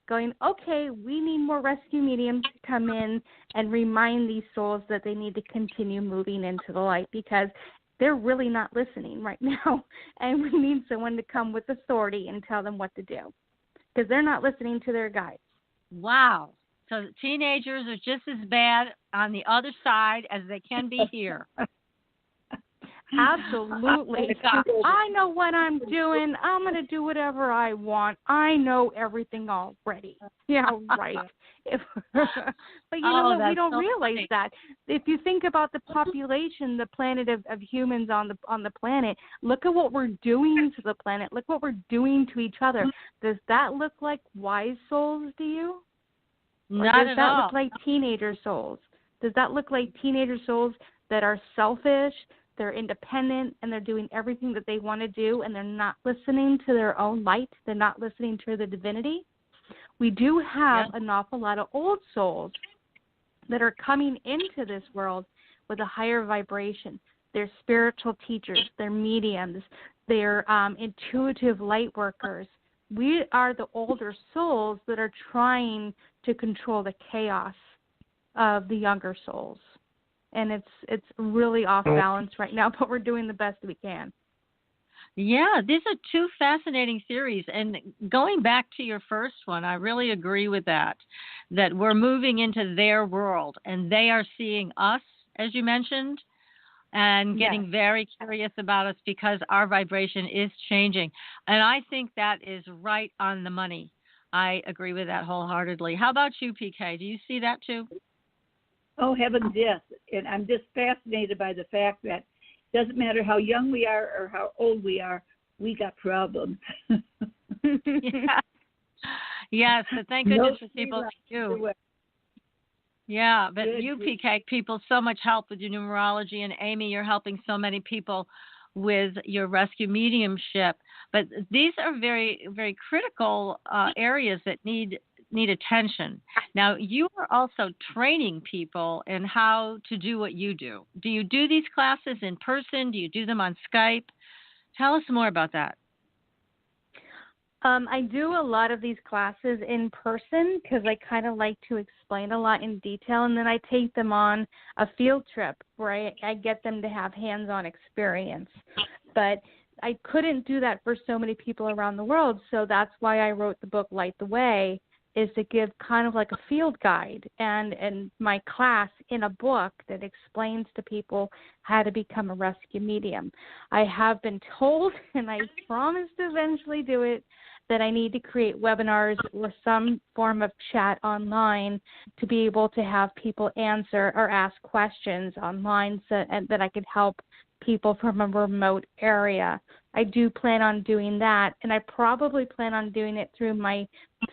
[SPEAKER 4] going, okay, we need more rescue mediums to come in and remind these souls that they need to continue moving into the light because they're really not listening right now. And we need someone to come with authority and tell them what to do because they're not listening to their guides.
[SPEAKER 1] Wow. So teenagers are just as bad on the other side as they can be here.
[SPEAKER 4] Absolutely. I know what I'm doing. I'm going to do whatever I want. I know everything already. Yeah, right. But you know what? We don't realize that. If you think about the population, the planet of humans on the planet, look at what we're doing to the planet. Look what we're doing to each other. Does that look like wise souls to you?
[SPEAKER 1] Not at all.
[SPEAKER 4] Does that look like teenager souls? Does that look like teenager souls that are selfish, they're independent, and they're doing everything that they want to do, and they're not listening to their own light? They're not listening to the divinity? We do have an awful lot of old souls that are coming into this world with a higher vibration. They're spiritual teachers. They're mediums. They're intuitive light workers. We are the older souls that are trying to control the chaos of the younger souls. And it's really off balance right now, but we're doing the best we can.
[SPEAKER 1] Yeah, these are two fascinating theories. And going back to your first one, I really agree with that we're moving into their world and they are seeing us, as you mentioned, and getting very curious about us because our vibration is changing. And I think that is right on the money. I agree with that wholeheartedly. How about you, PK? Do you see that too?
[SPEAKER 3] Oh, heavens, yes. And I'm just fascinated by the fact that it doesn't matter how young we are or how old we are, we got problems.
[SPEAKER 1] Yes, but thank goodness for people like you. Yeah, but you, PK, people so much help with your numerology, and Amy, you're helping so many people with your rescue mediumship. But these are very, very critical areas that need attention. Now, you are also training people in how to do what you do. Do you do these classes in person? Do you do them on Skype? Tell us more about that.
[SPEAKER 4] I do a lot of these classes in person because I kind of like to explain a lot in detail, and then I take them on a field trip where I get them to have hands-on experience. But I couldn't do that for so many people around the world, so that's why I wrote the book Light the Way, is to give kind of like a field guide and my class in a book that explains to people how to become a rescue medium. I have been told, and I promise to eventually do it, that I need to create webinars or some form of chat online to be able to have people answer or ask questions online and that I could help people from a remote area. I do plan on doing that, and I probably plan on doing it through my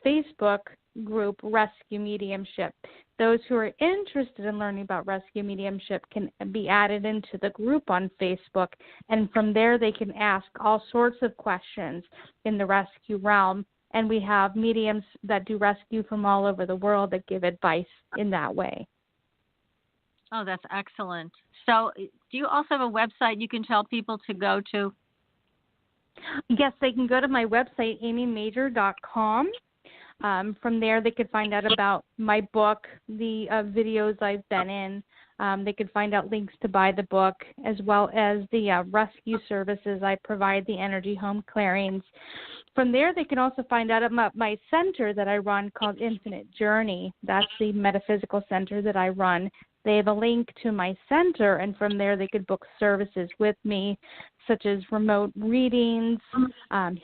[SPEAKER 4] Facebook group, Rescue Mediumship. Those who are interested in learning about rescue mediumship can be added into the group on Facebook, and from there they can ask all sorts of questions in the rescue realm, and we have mediums that do rescue from all over the world that give advice in that way.
[SPEAKER 1] Oh, that's excellent. So do you also have a website you can tell people to go to?
[SPEAKER 4] Yes, they can go to my website, amymajor.com. From there, they could find out about my book, the videos I've been in. They could find out links to buy the book, as well as the rescue services I provide, the energy home clearings. From there, they can also find out about my center that I run called Infinite Journey. That's the metaphysical center that I run. They have a link to my center, and from there they could book services with me, such as remote readings,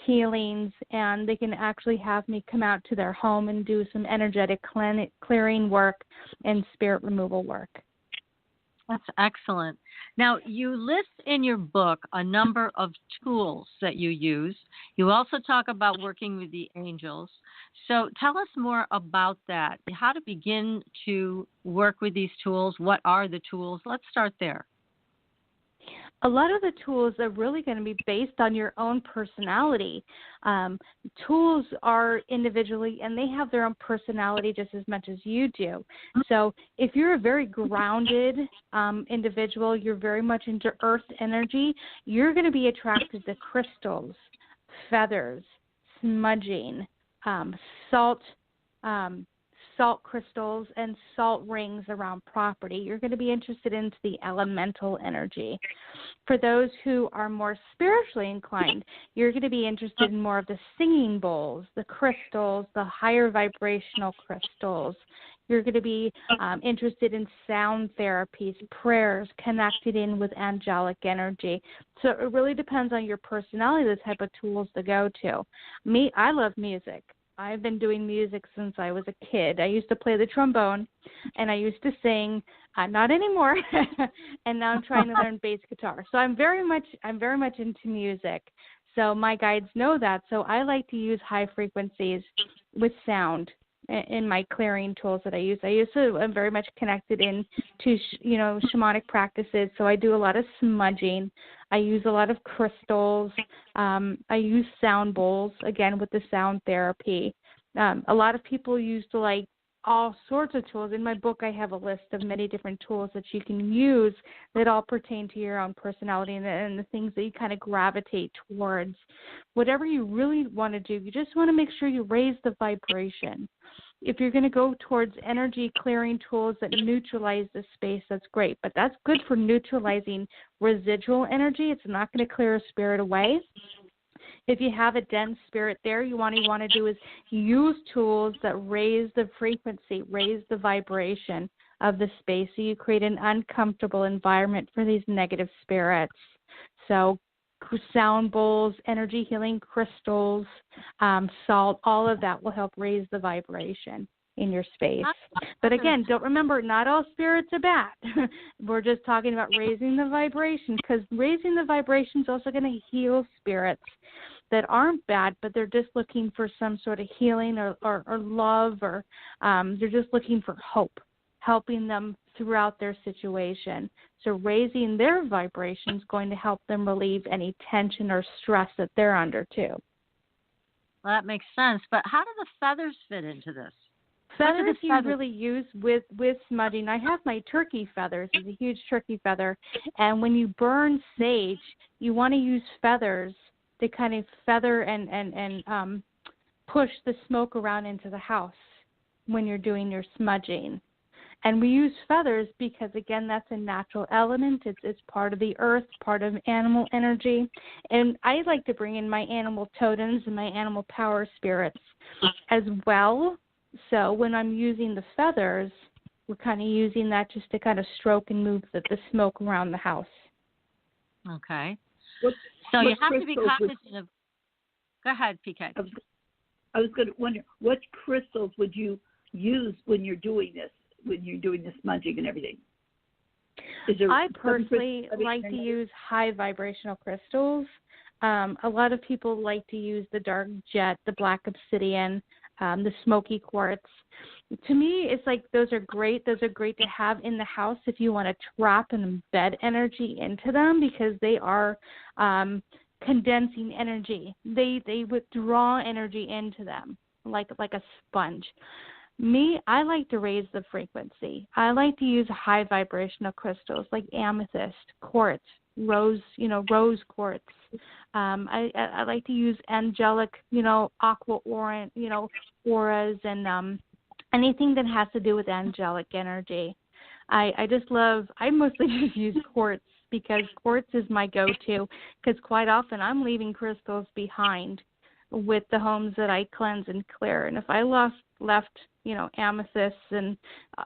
[SPEAKER 4] healings, and they can actually have me come out to their home and do some energetic clearing work and spirit removal work.
[SPEAKER 1] That's excellent. Now, you list in your book a number of tools that you use. You also talk about working with the angels. So tell us more about that. How to begin to work with these tools. What are the tools? Let's start there.
[SPEAKER 4] A lot of the tools are really going to be based on your own personality. Tools are individually, and they have their own personality just as much as you do. So if you're a very grounded individual, you're very much into earth energy, you're going to be attracted to crystals, feathers, smudging, salt, salt crystals, and salt rings around property. You're going to be interested into the elemental energy. For those who are more spiritually inclined, you're going to be interested in more of the singing bowls, the crystals, the higher vibrational crystals. You're going to be interested in sound therapies, prayers, connected in with angelic energy. So it really depends on your personality, the type of tools to go to. Me, I love music. I've been doing music since I was a kid. I used to play the trombone, and I used to sing. Not anymore. And now I'm trying to learn bass guitar. So I'm very much into music. So my guides know that. So I like to use high frequencies with sound in my clearing tools that I use. I'm very much connected into shamanic practices. So I do a lot of smudging. I use a lot of crystals. I use sound bowls, again, with the sound therapy. A lot of people use to like all sorts of tools. In my book, I have a list of many different tools that you can use that all pertain to your own personality and the things that you kind of gravitate towards. Whatever you really want to do, you just want to make sure you raise the vibration. If you're going to go towards energy clearing tools that neutralize the space, that's great. But that's good for neutralizing residual energy. It's not going to clear a spirit away. If you have a dense spirit there, you want to do is use tools that raise the frequency, raise the vibration of the space, so you create an uncomfortable environment for these negative spirits. So sound bowls, energy healing crystals, salt, all of that will help raise the vibration in your space. But again, don't remember, not all spirits are bad. We're just talking about raising the vibration, because raising the vibration is also going to heal spirits that aren't bad, but they're just looking for some sort of healing or love, or they're just looking for hope, helping them throughout their situation. So raising their vibration is going to help them relieve any tension or stress that they're under too.
[SPEAKER 1] Well, that makes sense. But how do the feathers fit into this?
[SPEAKER 4] Feathers you really use with smudging. I have my turkey feathers. It's a huge turkey feather. And when you burn sage, you want to use feathers to kind of feather and push the smoke around into the house when you're doing your smudging. And we use feathers because, again, that's a natural element. It's part of the earth, part of animal energy. And I like to bring in my animal totems and my animal power spirits as well. So when I'm using the feathers, we're kind of using that just to kind of stroke and move the smoke around the house.
[SPEAKER 1] Okay. So you have to be cognizant of... Go ahead, PK.
[SPEAKER 3] I was going to wonder, what crystals would you use when you're doing this? When you're doing the smudging and everything?
[SPEAKER 4] I personally like to use high vibrational crystals. A lot of people like to use the dark jet, the black obsidian, the smoky quartz. To me, it's like those are great. Those are great to have in the house if you want to trap and embed energy into them, because they are condensing energy. They withdraw energy into them like a sponge. Me, I like to raise the frequency. I like to use high vibrational crystals like amethyst, quartz, rose quartz. I like to use angelic, aqua aura, auras, and anything that has to do with angelic energy. I mostly just use quartz because quartz is my go-to, because quite often I'm leaving crystals behind with the homes that I cleanse and clear. And if I left amethysts and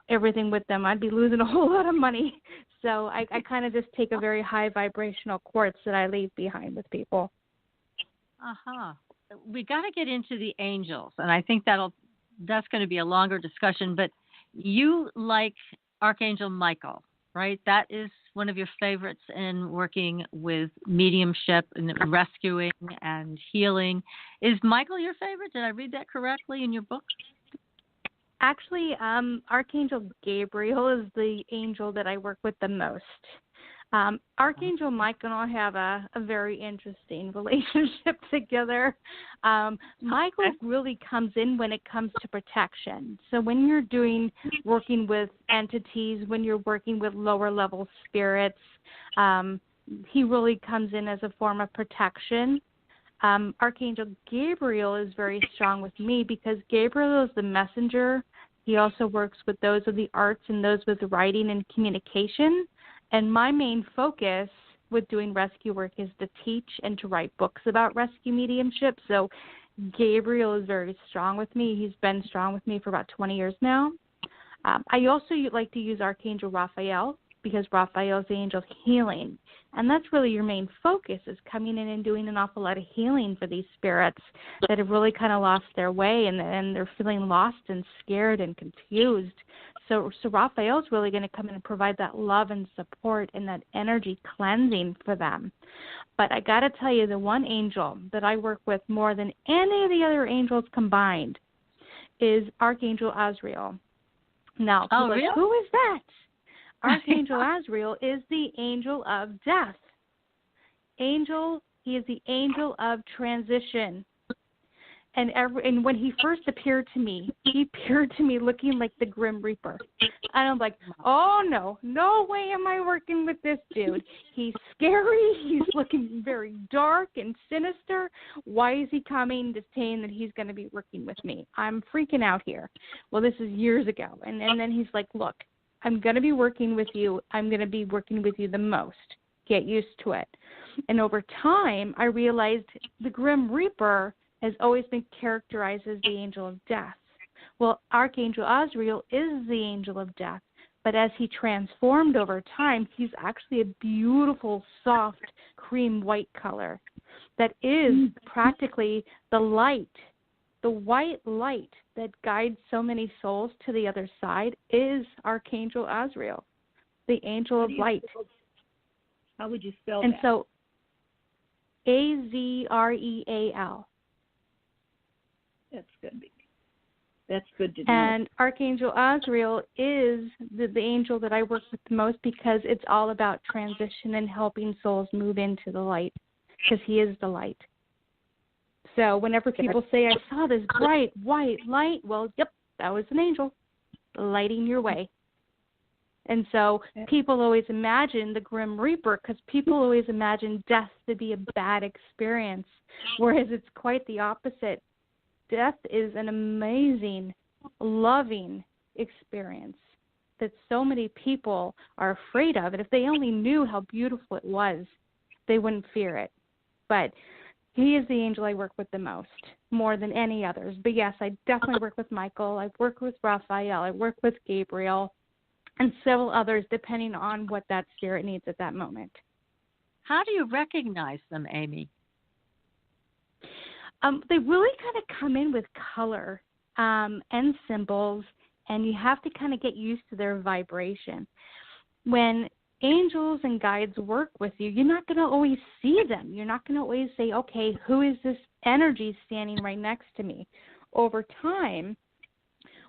[SPEAKER 4] everything with them, I'd be losing a whole lot of money. So I kind of just take a very high vibrational quartz that I leave behind with people.
[SPEAKER 1] We got to get into the angels, and I think that's going to be a longer discussion. But you like Archangel Michael, right? That is one of your favorites in working with mediumship and rescuing and healing. Is Michael your favorite? Did I read that correctly in your book?
[SPEAKER 4] Actually, Archangel Gabriel is the angel that I work with the most. Archangel Michael and I have a very interesting relationship together. Michael really comes in when it comes to protection. So when you're working with entities, when you're working with lower level spirits, he really comes in as a form of protection. Archangel Gabriel is very strong with me because Gabriel is the messenger. He also works with those of the arts and those with writing and communication. And my main focus with doing rescue work is to teach and to write books about rescue mediumship. So Gabriel is very strong with me. He's been strong with me for about 20 years now. I also like to use Archangel Raphael because Raphael is the angel of healing. And that's really your main focus, is coming in and doing an awful lot of healing for these spirits that have really kind of lost their way and they're feeling lost and scared and confused. So Raphael's really going to come in and provide that love and support and that energy cleansing for them. But I got to tell you, the one angel that I work with more than any of the other angels combined is Archangel Azrael. Now,
[SPEAKER 1] really?
[SPEAKER 4] Like, who is that? Archangel Azrael is the angel of death. He is the angel of transition. And when he first appeared to me, he appeared to me looking like the Grim Reaper. And I'm like, oh, no way am I working with this dude. He's scary. He's looking very dark and sinister. Why is he coming to saying that he's going to be working with me? I'm freaking out here. Well, this is years ago. And then he's like, look, I'm going to be working with you. I'm going to be working with you the most. Get used to it. And over time, I realized the Grim Reaper has always been characterized as the angel of death. Well, Archangel Azrael is the angel of death, but as he transformed over time, he's actually a beautiful, soft, cream white color that is practically the light. The white light that guides so many souls to the other side is Archangel Azrael, the angel of light.
[SPEAKER 3] How would you spell
[SPEAKER 4] that? And so, Azreal.
[SPEAKER 3] That's good. That's good to know.
[SPEAKER 4] And Archangel Azrael is the angel that I work with the most because it's all about transition and helping souls move into the light, because he is the light. So whenever people say, I saw this bright white light, well, yep, that was an angel lighting your way. And so people always imagine the Grim Reaper because people always imagine death to be a bad experience, whereas it's quite the opposite. Death is an amazing, loving experience that so many people are afraid of. And if they only knew how beautiful it was, they wouldn't fear it. But he is the angel I work with the most, more than any others. But yes, I definitely work with Michael. I work with Raphael. I work with Gabriel and several others, depending on what that spirit needs at that moment.
[SPEAKER 1] How do you recognize them, Amy?
[SPEAKER 4] They really kind of come in with color and symbols, and you have to kind of get used to their vibration. When angels and guides work with you, you're not going to always see them. You're not going to always say, okay, who is this energy standing right next to me? Over time,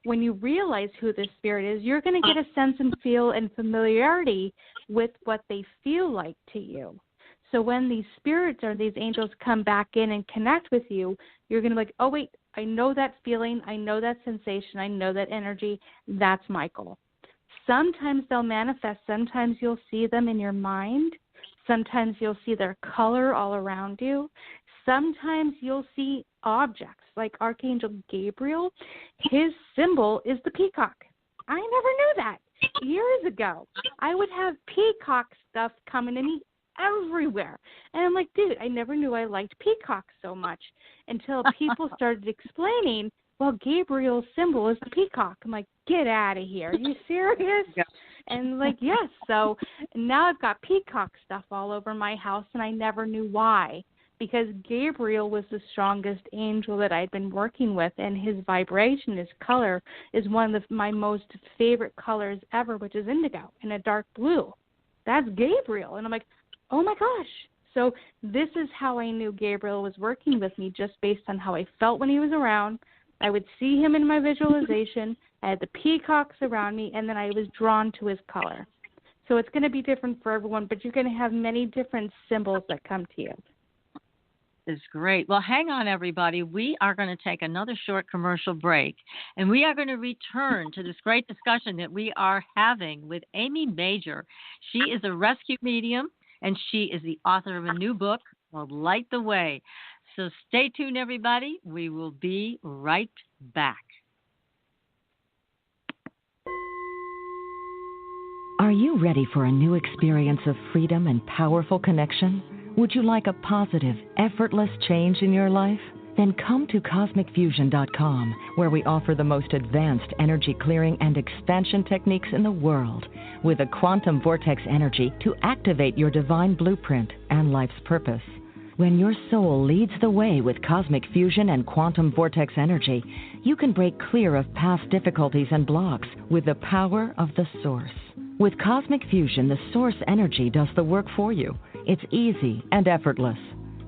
[SPEAKER 4] when you realize who this spirit is, you're going to get a sense and feel and familiarity with what they feel like to you. So when these spirits or these angels come back in and connect with you, you're going to be like, oh, wait, I know that feeling. I know that sensation. I know that energy. That's Michael. Sometimes they'll manifest. Sometimes you'll see them in your mind. Sometimes you'll see their color all around you. Sometimes you'll see objects like Archangel Gabriel. His symbol is the peacock. I never knew that. Years ago, I would have peacock stuff coming to me everywhere. And I'm like, dude, I never knew I liked peacocks so much until people started explaining, well, Gabriel's symbol is the peacock. I'm like, get out of here. Are you serious? Yeah. And like, yes. So now I've got peacock stuff all over my house, and I never knew why. because Gabriel was the strongest angel that I'd been working with, and his vibration, his color, is one of my most favorite colors ever, which is indigo in a dark blue. That's Gabriel. And I'm like, oh my gosh. So this is how I knew Gabriel was working with me, just based on how I felt when he was around. I would see him in my visualization. I had the peacocks around me, and then I was drawn to his color. So it's going to be different for everyone, but you're going to have many different symbols that come to you.
[SPEAKER 1] Is great. Well, hang on, everybody. We are going to take another short commercial break, and we are going to return to this great discussion that we are having with Amy Major. She is a rescue medium, and she is the author of a new book called Light the Way. So stay tuned, everybody. We will be right back.
[SPEAKER 5] Are you ready for a new experience of freedom and powerful connection? Would you like a positive, effortless change in your life? Then come to CosmicFusion.com, where we offer the most advanced energy clearing and expansion techniques in the world, with a quantum vortex energy to activate your divine blueprint and life's purpose. When your soul leads the way with cosmic fusion and quantum vortex energy, you can break clear of past difficulties and blocks with the power of the Source. With Cosmic Fusion, the Source energy does the work for you. It's easy and effortless.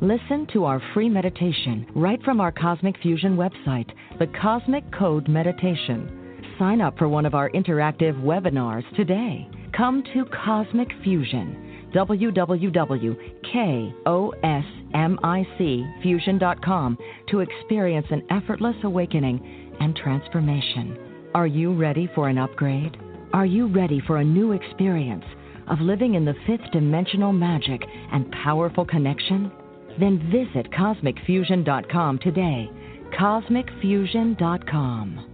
[SPEAKER 5] Listen to our free meditation right from our Cosmic Fusion website, the Cosmic Code Meditation. Sign up for one of our interactive webinars today. Come to Cosmic Fusion, www.KOSMICfusion.com, to experience an effortless awakening and transformation. Are you ready for an upgrade? Are you ready for a new experience of living in the fifth dimensional magic and powerful connection? Then visit CosmicFusion.com today. CosmicFusion.com.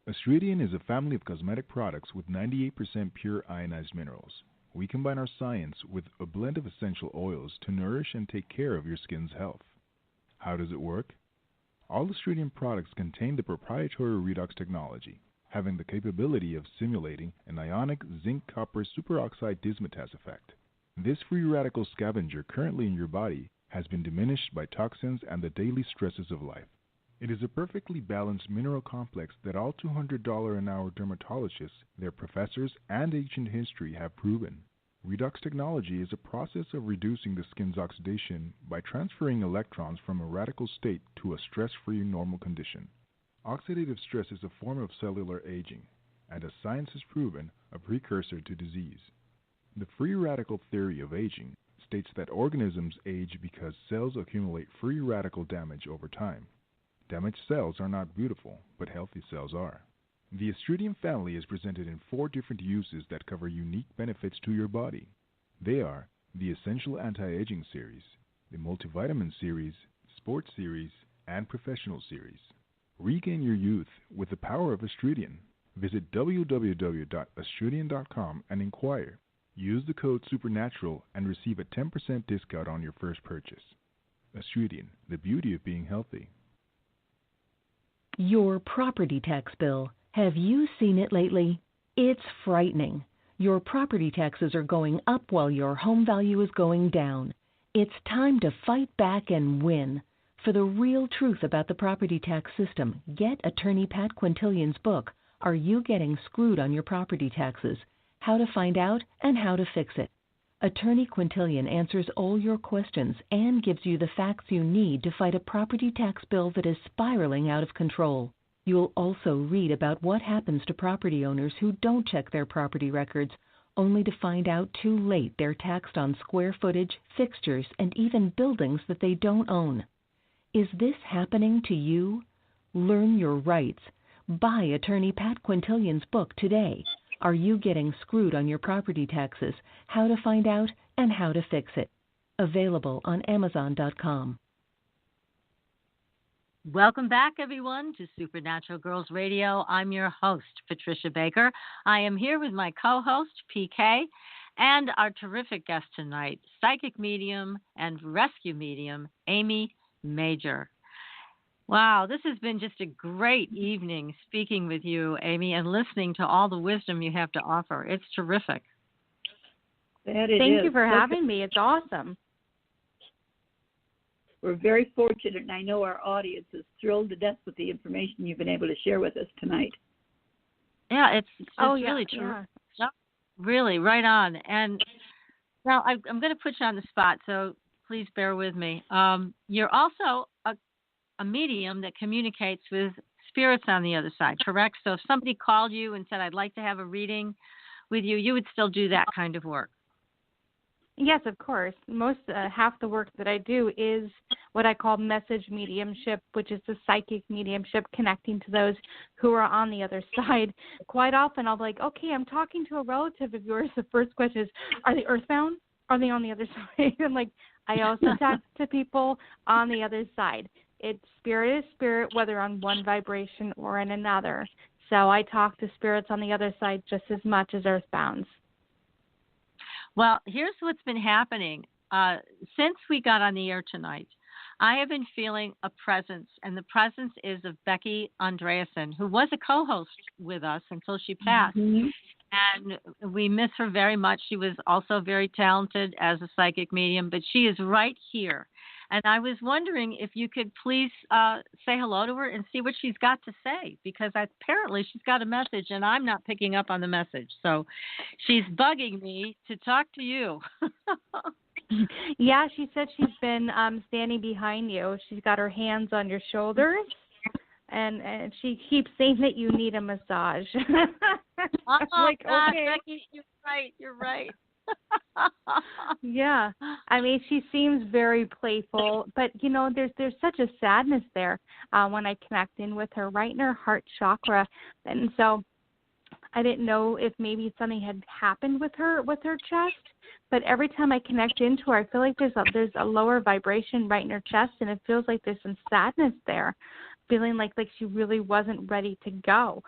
[SPEAKER 7] Astridian is a family of cosmetic products with 98% pure ionized minerals. We combine our science with a blend of essential oils to nourish and take care of your skin's health. How does it work? All Astridian products contain the proprietary redox technology, having the capability of simulating an ionic zinc-copper superoxide dismutase effect. This free radical scavenger currently in your body has been diminished by toxins and the daily stresses of life. It is a perfectly balanced mineral complex that all $200 an hour dermatologists, their professors, and ancient history have proven. Redox technology is a process of reducing the skin's oxidation by transferring electrons from a radical state to a stress-free normal condition. Oxidative stress is a form of cellular aging, and as science has proven, a precursor to disease. The free radical theory of aging states that organisms age because cells accumulate free radical damage over time. Damaged cells are not beautiful, but healthy cells are. The Astridian family is presented in 4 different uses that cover unique benefits to your body. They are the Essential Anti-Aging Series, the Multivitamin Series, Sports Series, and Professional Series. Regain your youth with the power of Astridian. Visit www.astridian.com and inquire. Use the code SUPERNATURAL and receive a 10% discount on your first purchase. Astridian, the beauty of being healthy.
[SPEAKER 6] Your property tax bill. Have you seen it lately? It's frightening. Your property taxes are going up while your home value is going down. It's time to fight back and win. For the real truth about the property tax system, get attorney Pat Quintilian's book, Are You Getting Screwed on Your Property Taxes? How to Find Out and How to Fix It. Attorney Quintilian answers all your questions and gives you the facts you need to fight a property tax bill that is spiraling out of control. You'll also read about what happens to property owners who don't check their property records, only to find out too late they're taxed on square footage, fixtures, and even buildings that they don't own. Is this happening to you? Learn your rights. Buy attorney Pat Quintilian's book today. Are You Getting Screwed on Your Property Taxes? How to Find Out and How to Fix It. Available on Amazon.com.
[SPEAKER 1] Welcome back, everyone, to Supernatural Girls Radio. I'm your host, Patricia Baker. I am here with my co-host, PK, and our terrific guest tonight, psychic medium and rescue medium, Amy Major. Wow, this has been just a great evening speaking with you, Amy, and listening to all the wisdom you have to offer. It's terrific.
[SPEAKER 3] That it
[SPEAKER 4] Thank
[SPEAKER 3] is.
[SPEAKER 4] you for
[SPEAKER 3] Look,
[SPEAKER 4] having me. It's awesome.
[SPEAKER 3] we're very fortunate, and I know our audience is thrilled to death with the information you've been able to share with us tonight.
[SPEAKER 1] Yeah, it's really true.
[SPEAKER 4] Yeah.
[SPEAKER 1] Yep, really, right on. And now I'm going to put you on the spot, so please bear with me. You're also a medium that communicates with spirits on the other side, correct? So if somebody called you and said, I'd like to have a reading with you, you would still do that kind of work.
[SPEAKER 4] Yes, of course. Most half the work that I do is what I call message mediumship, which is the psychic mediumship, connecting to those who are on the other side. Quite often I'll be like, okay, I'm talking to a relative of yours. The first question is, are they earthbound? Are they on the other side? And I also talk to people on the other side. It's spirit is spirit, whether on one vibration or in another. So I talk to spirits on the other side just as much as earthbounds.
[SPEAKER 1] Well, here's what's been happening. Since we got on the air tonight, I have been feeling a presence, and the presence is of Becky Andreasen, who was a co-host with us until she passed.
[SPEAKER 3] Mm-hmm.
[SPEAKER 1] And we miss her very much. She was also very talented as a psychic medium, but she is right here. And I was wondering if you could please say hello to her and see what she's got to say, because apparently she's got a message and I'm not picking up on the message. So she's bugging me to talk to you.
[SPEAKER 4] Yeah, she said she's been standing behind you. She's got her hands on your shoulders, and she keeps saying that you need a massage.
[SPEAKER 1] Oh,
[SPEAKER 4] like,
[SPEAKER 1] God,
[SPEAKER 4] okay.
[SPEAKER 1] Becky, you're right.
[SPEAKER 4] Yeah, I mean, she seems very playful, but there's such a sadness there when I connect in with her, right in her heart chakra, and so I didn't know if maybe something had happened with her chest, but every time I connect into her, I feel like there's a lower vibration right in her chest, and it feels like there's some sadness there, feeling like she really wasn't ready to go.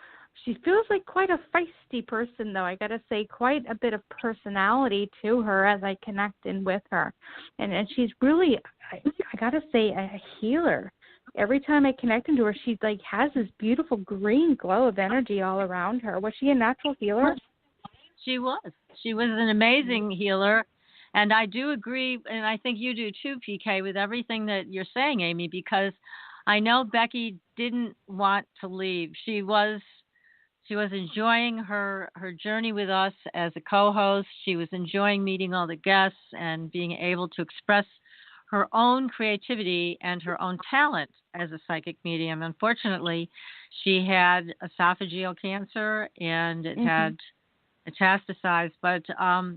[SPEAKER 4] She feels like quite a feisty person, though. I got to say, quite a bit of personality to her as I connect in with her. And she's really, I got to say, a healer. Every time I connect into her, she has this beautiful green glow of energy all around her. Was she a natural healer?
[SPEAKER 1] She was. She was an amazing healer. And I do agree, and I think you do too, PK, with everything that you're saying, Amy, because I know Becky didn't want to leave. She was enjoying her journey with us as a co-host. She was enjoying meeting all the guests and being able to express her own creativity and her own talent as a psychic medium. Unfortunately, she had esophageal cancer and it had metastasized. But I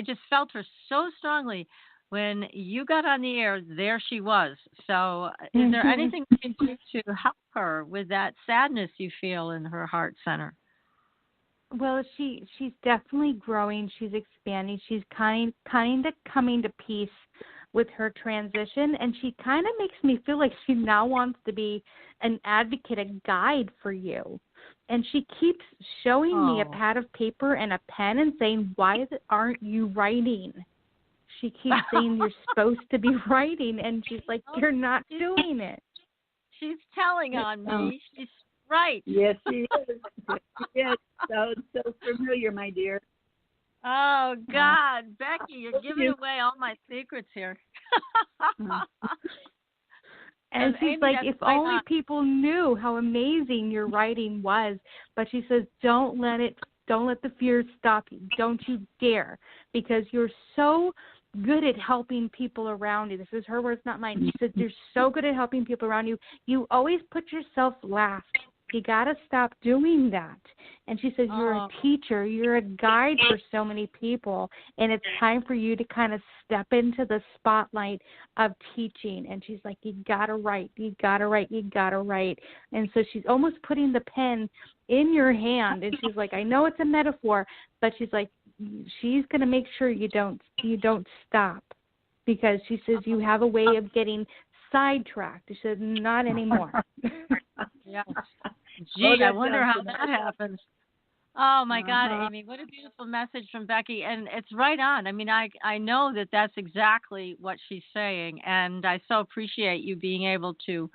[SPEAKER 1] just felt her so strongly. When you got on the air, there she was. So is there anything we can do to help her with that sadness you feel in her heart center?
[SPEAKER 4] Well, she's definitely growing. She's expanding. She's kind of coming to peace with her transition, and she kind of makes me feel like she now wants to be an advocate, a guide for you. And she keeps showing me a pad of paper and a pen and saying, why aren't you writing? She keeps saying you're supposed to be writing, and she's like, you're not doing it.
[SPEAKER 1] She's telling on me. She's right.
[SPEAKER 3] Yes, she is. Yes, she is. So familiar, my dear.
[SPEAKER 1] Oh, God. Becky, you're giving away all my secrets here.
[SPEAKER 4] And she's
[SPEAKER 1] Amy,
[SPEAKER 4] like, if only people knew how amazing your writing was. But she says, don't let the fear stop you. Don't you dare, because you're so good at helping people around you. This is her words, not mine. She said, you're so good at helping people around you. You always put yourself last. You got to stop doing that. And she says, you're a teacher. You're a guide for so many people. And it's time for you to kind of step into the spotlight of teaching. And she's like, you got to write. You got to write. You got to write. And so she's almost putting the pen in your hand. And she's like, I know it's a metaphor, but she's like, she's going to make sure you don't stop, because she says you have a way of getting sidetracked. She said, not anymore.
[SPEAKER 1] Yeah. Gee, I wonder how that happens. Oh, my God, Amy, what a beautiful message from Becky. And it's right on. I mean, I know that that's exactly what she's saying, and I so appreciate you being able to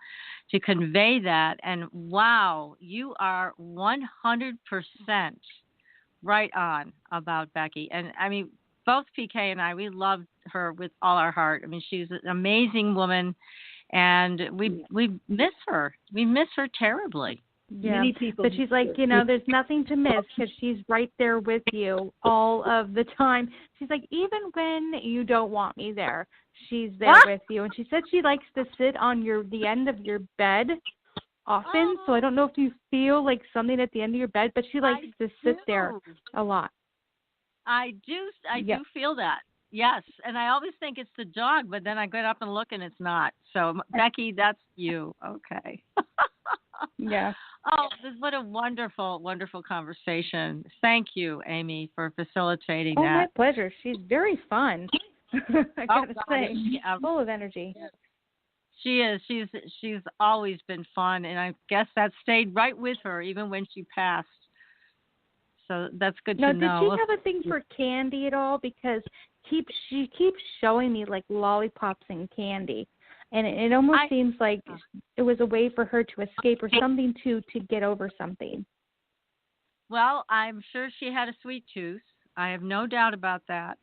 [SPEAKER 1] convey that. And, wow, you are 100% right on about Becky. And I mean, both PK and I, we loved her with all our heart. I mean, she's an amazing woman, and we miss her. We miss her terribly.
[SPEAKER 4] Yeah,
[SPEAKER 3] Many people,
[SPEAKER 4] but she's like, you know, there's nothing to miss because she's right there with you all of the time. She's like, even when you don't want me there, she's there with you. And she said she likes to sit on the end of your bed often. So I don't know if you feel like something at the end of your bed, but she likes to sit there a lot.
[SPEAKER 1] I do feel that. Yes, and I always think it's the dog, but then I get up and look and it's not. So Becky, that's you. Okay.
[SPEAKER 4] Yeah.
[SPEAKER 1] Oh, what a wonderful, wonderful conversation. Thank you, Amy, for facilitating that.
[SPEAKER 4] Oh, my pleasure. She's very fun. I gotta say, full of energy.
[SPEAKER 1] She is. She's always been fun, and I guess that stayed right with her even when she passed. So that's good to know.
[SPEAKER 4] Did she have a thing for candy at all? Because she keeps showing me like lollipops and candy. And it almost seems like it was a way for her to escape or something to get over something.
[SPEAKER 1] Well, I'm sure she had a sweet tooth. I have no doubt about that.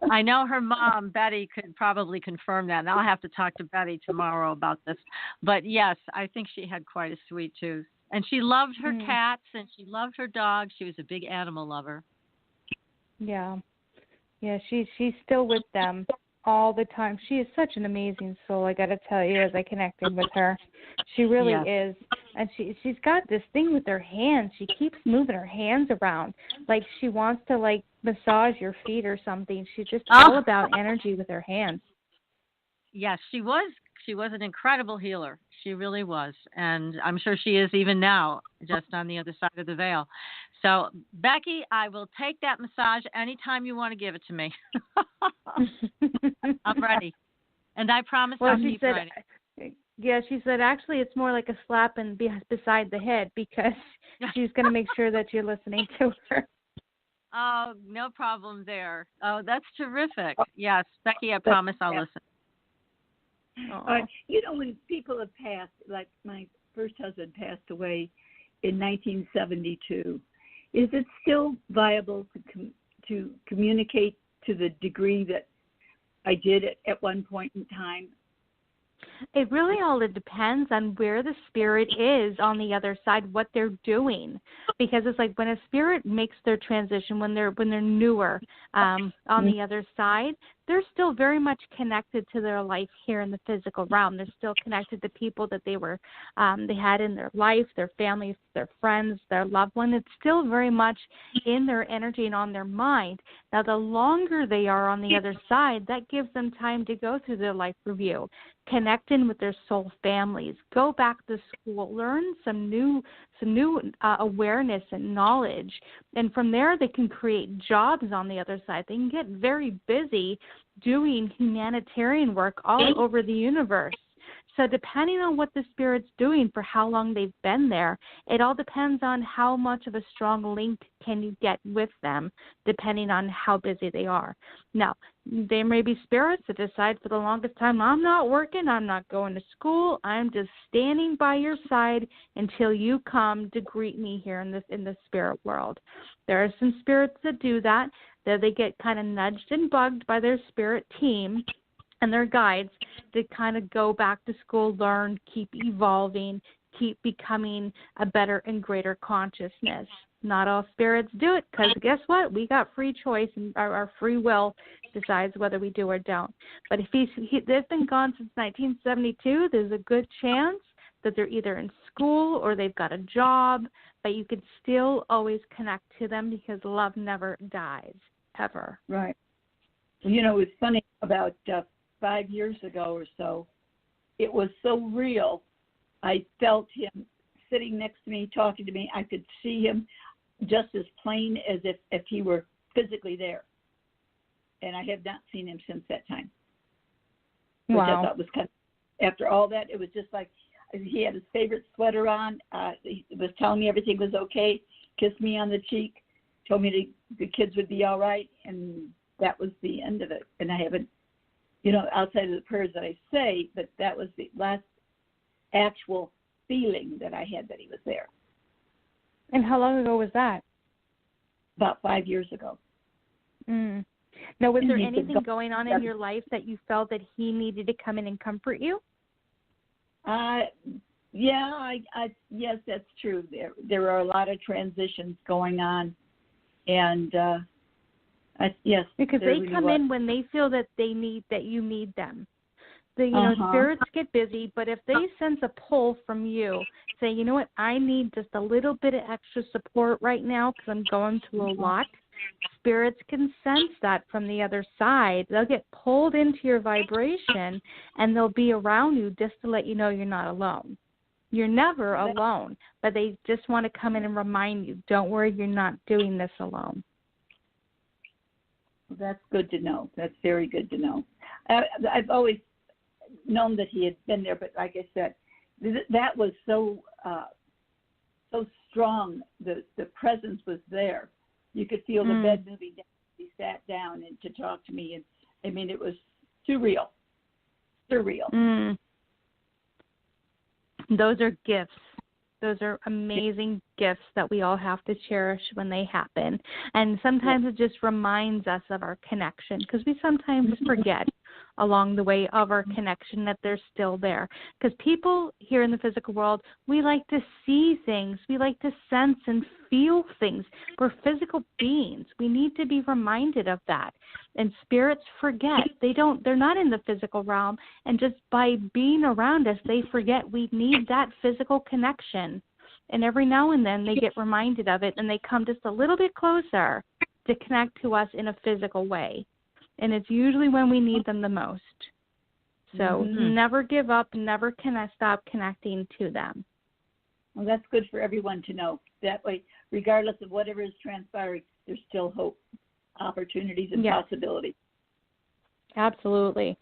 [SPEAKER 1] I know her mom, Betty, could probably confirm that, and I'll have to talk to Betty tomorrow about this. But, yes, I think she had quite a sweet tooth. And she loved her cats, and she loved her dogs. She was a big animal lover.
[SPEAKER 4] Yeah. Yeah, she's still with them all the time. She is such an amazing soul, I got to tell you, as I connected with her. She really is. And she's got this thing with her hands. She keeps moving her hands around like she wants to, like, massage your feet or something. She's just all about energy with her hands.
[SPEAKER 1] Yes, she was an incredible healer. She really was. And I'm sure she is even now, just on the other side of the veil. So, Becky, I will take that massage anytime you want to give it to me. I'm ready. And I promise I'll keep writing.
[SPEAKER 4] Yeah, she said actually it's more like a slap beside the head because she's going to make sure that you're listening to her.
[SPEAKER 1] Oh, no problem there. Oh, that's terrific. Yes, Becky, I promise I'll listen.
[SPEAKER 3] You know, when people have passed, like my first husband passed away in 1972, is it still viable to communicate to the degree that I did at one point in time?
[SPEAKER 4] It really all depends on where the spirit is on the other side, what they're doing. Because it's like when a spirit makes their transition, when they're newer on the other side, they're still very much connected to their life here in the physical realm. They're still connected to people that they had in their life, their families, their friends, their loved one. It's still very much in their energy and on their mind. Now, the longer they are on the other side, that gives them time to go through their life review, connect in with their soul families, go back to school, learn some new awareness and knowledge. And from there, they can create jobs on the other side. They can get very busy doing humanitarian work all over the universe. So depending on what the spirit's doing for how long they've been there, it all depends on how much of a strong link can you get with them, depending on how busy they are. Now, there may be spirits that decide for the longest time, I'm not working, I'm not going to school, I'm just standing by your side until you come to greet me here in the spirit world. There are some spirits that do that, that they get kind of nudged and bugged by their spirit team and their guides to kind of go back to school, learn, keep evolving, keep becoming a better and greater consciousness. Not all spirits do it because guess what? We got free choice and our free will decides whether we do or don't. But if they've been gone since 1972, there's a good chance that they're either in school or they've got a job, but you could still always connect to them because love never dies, ever.
[SPEAKER 3] Right. You know, it's funny, about 5 years ago or so, it was so real. I felt him sitting next to me, talking to me. I could see him just as plain as if he were physically there. And I have not seen him since that time. Which I thought was kind of, after all that, it was just like he had his favorite sweater on. He was telling me everything was okay, kissed me on the cheek, told me the kids would be all right, and that was the end of it. And I haven't, outside of the prayers that I say, but that was the last actual feeling that I had that he was there.
[SPEAKER 4] And how long ago was that?
[SPEAKER 3] About 5 years ago.
[SPEAKER 4] Mm. Now, was there
[SPEAKER 3] He
[SPEAKER 4] anything
[SPEAKER 3] said,
[SPEAKER 4] going on in your life that you felt that he needed to come in and comfort you?
[SPEAKER 3] Yes, that's true. There are a lot of transitions going on, and yes,
[SPEAKER 4] because they
[SPEAKER 3] really
[SPEAKER 4] come
[SPEAKER 3] was.
[SPEAKER 4] in when they feel that you need them. The spirits get busy, but if they sense a pull from you, say, you know what, I need just a little bit of extra support right now because I'm going through a lot. Spirits can sense that from the other side. They'll get pulled into your vibration, and they'll be around you just to let you know you're not alone. You're never alone, but they just want to come in and remind you, don't worry, you're not doing this alone.
[SPEAKER 3] That's good to know. That's very good to know. I've always known that he had been there, but like I said, that was so strong. The presence was there. You could feel the bed moving down. He sat down and to talk to me, and I mean, it was surreal.
[SPEAKER 4] Those are gifts. Those are amazing gifts that we all have to cherish when they happen. And sometimes it just reminds us of our connection, because we sometimes forget along the way of our connection that they're still there. Because people here in the physical world, we like to see things. We like to sense and feel things. We're physical beings. We need to be reminded of that. And spirits forget. They're not in the physical realm. And just by being around us, they forget we need that physical connection. And every now and then they get reminded of it, and they come just a little bit closer to connect to us in a physical way. And it's usually when we need them the most. So never give up, never stop connecting to them.
[SPEAKER 3] Well, that's good for everyone to know. That way, regardless of whatever is transpiring, there's still hope, opportunities, and possibilities.
[SPEAKER 4] Absolutely.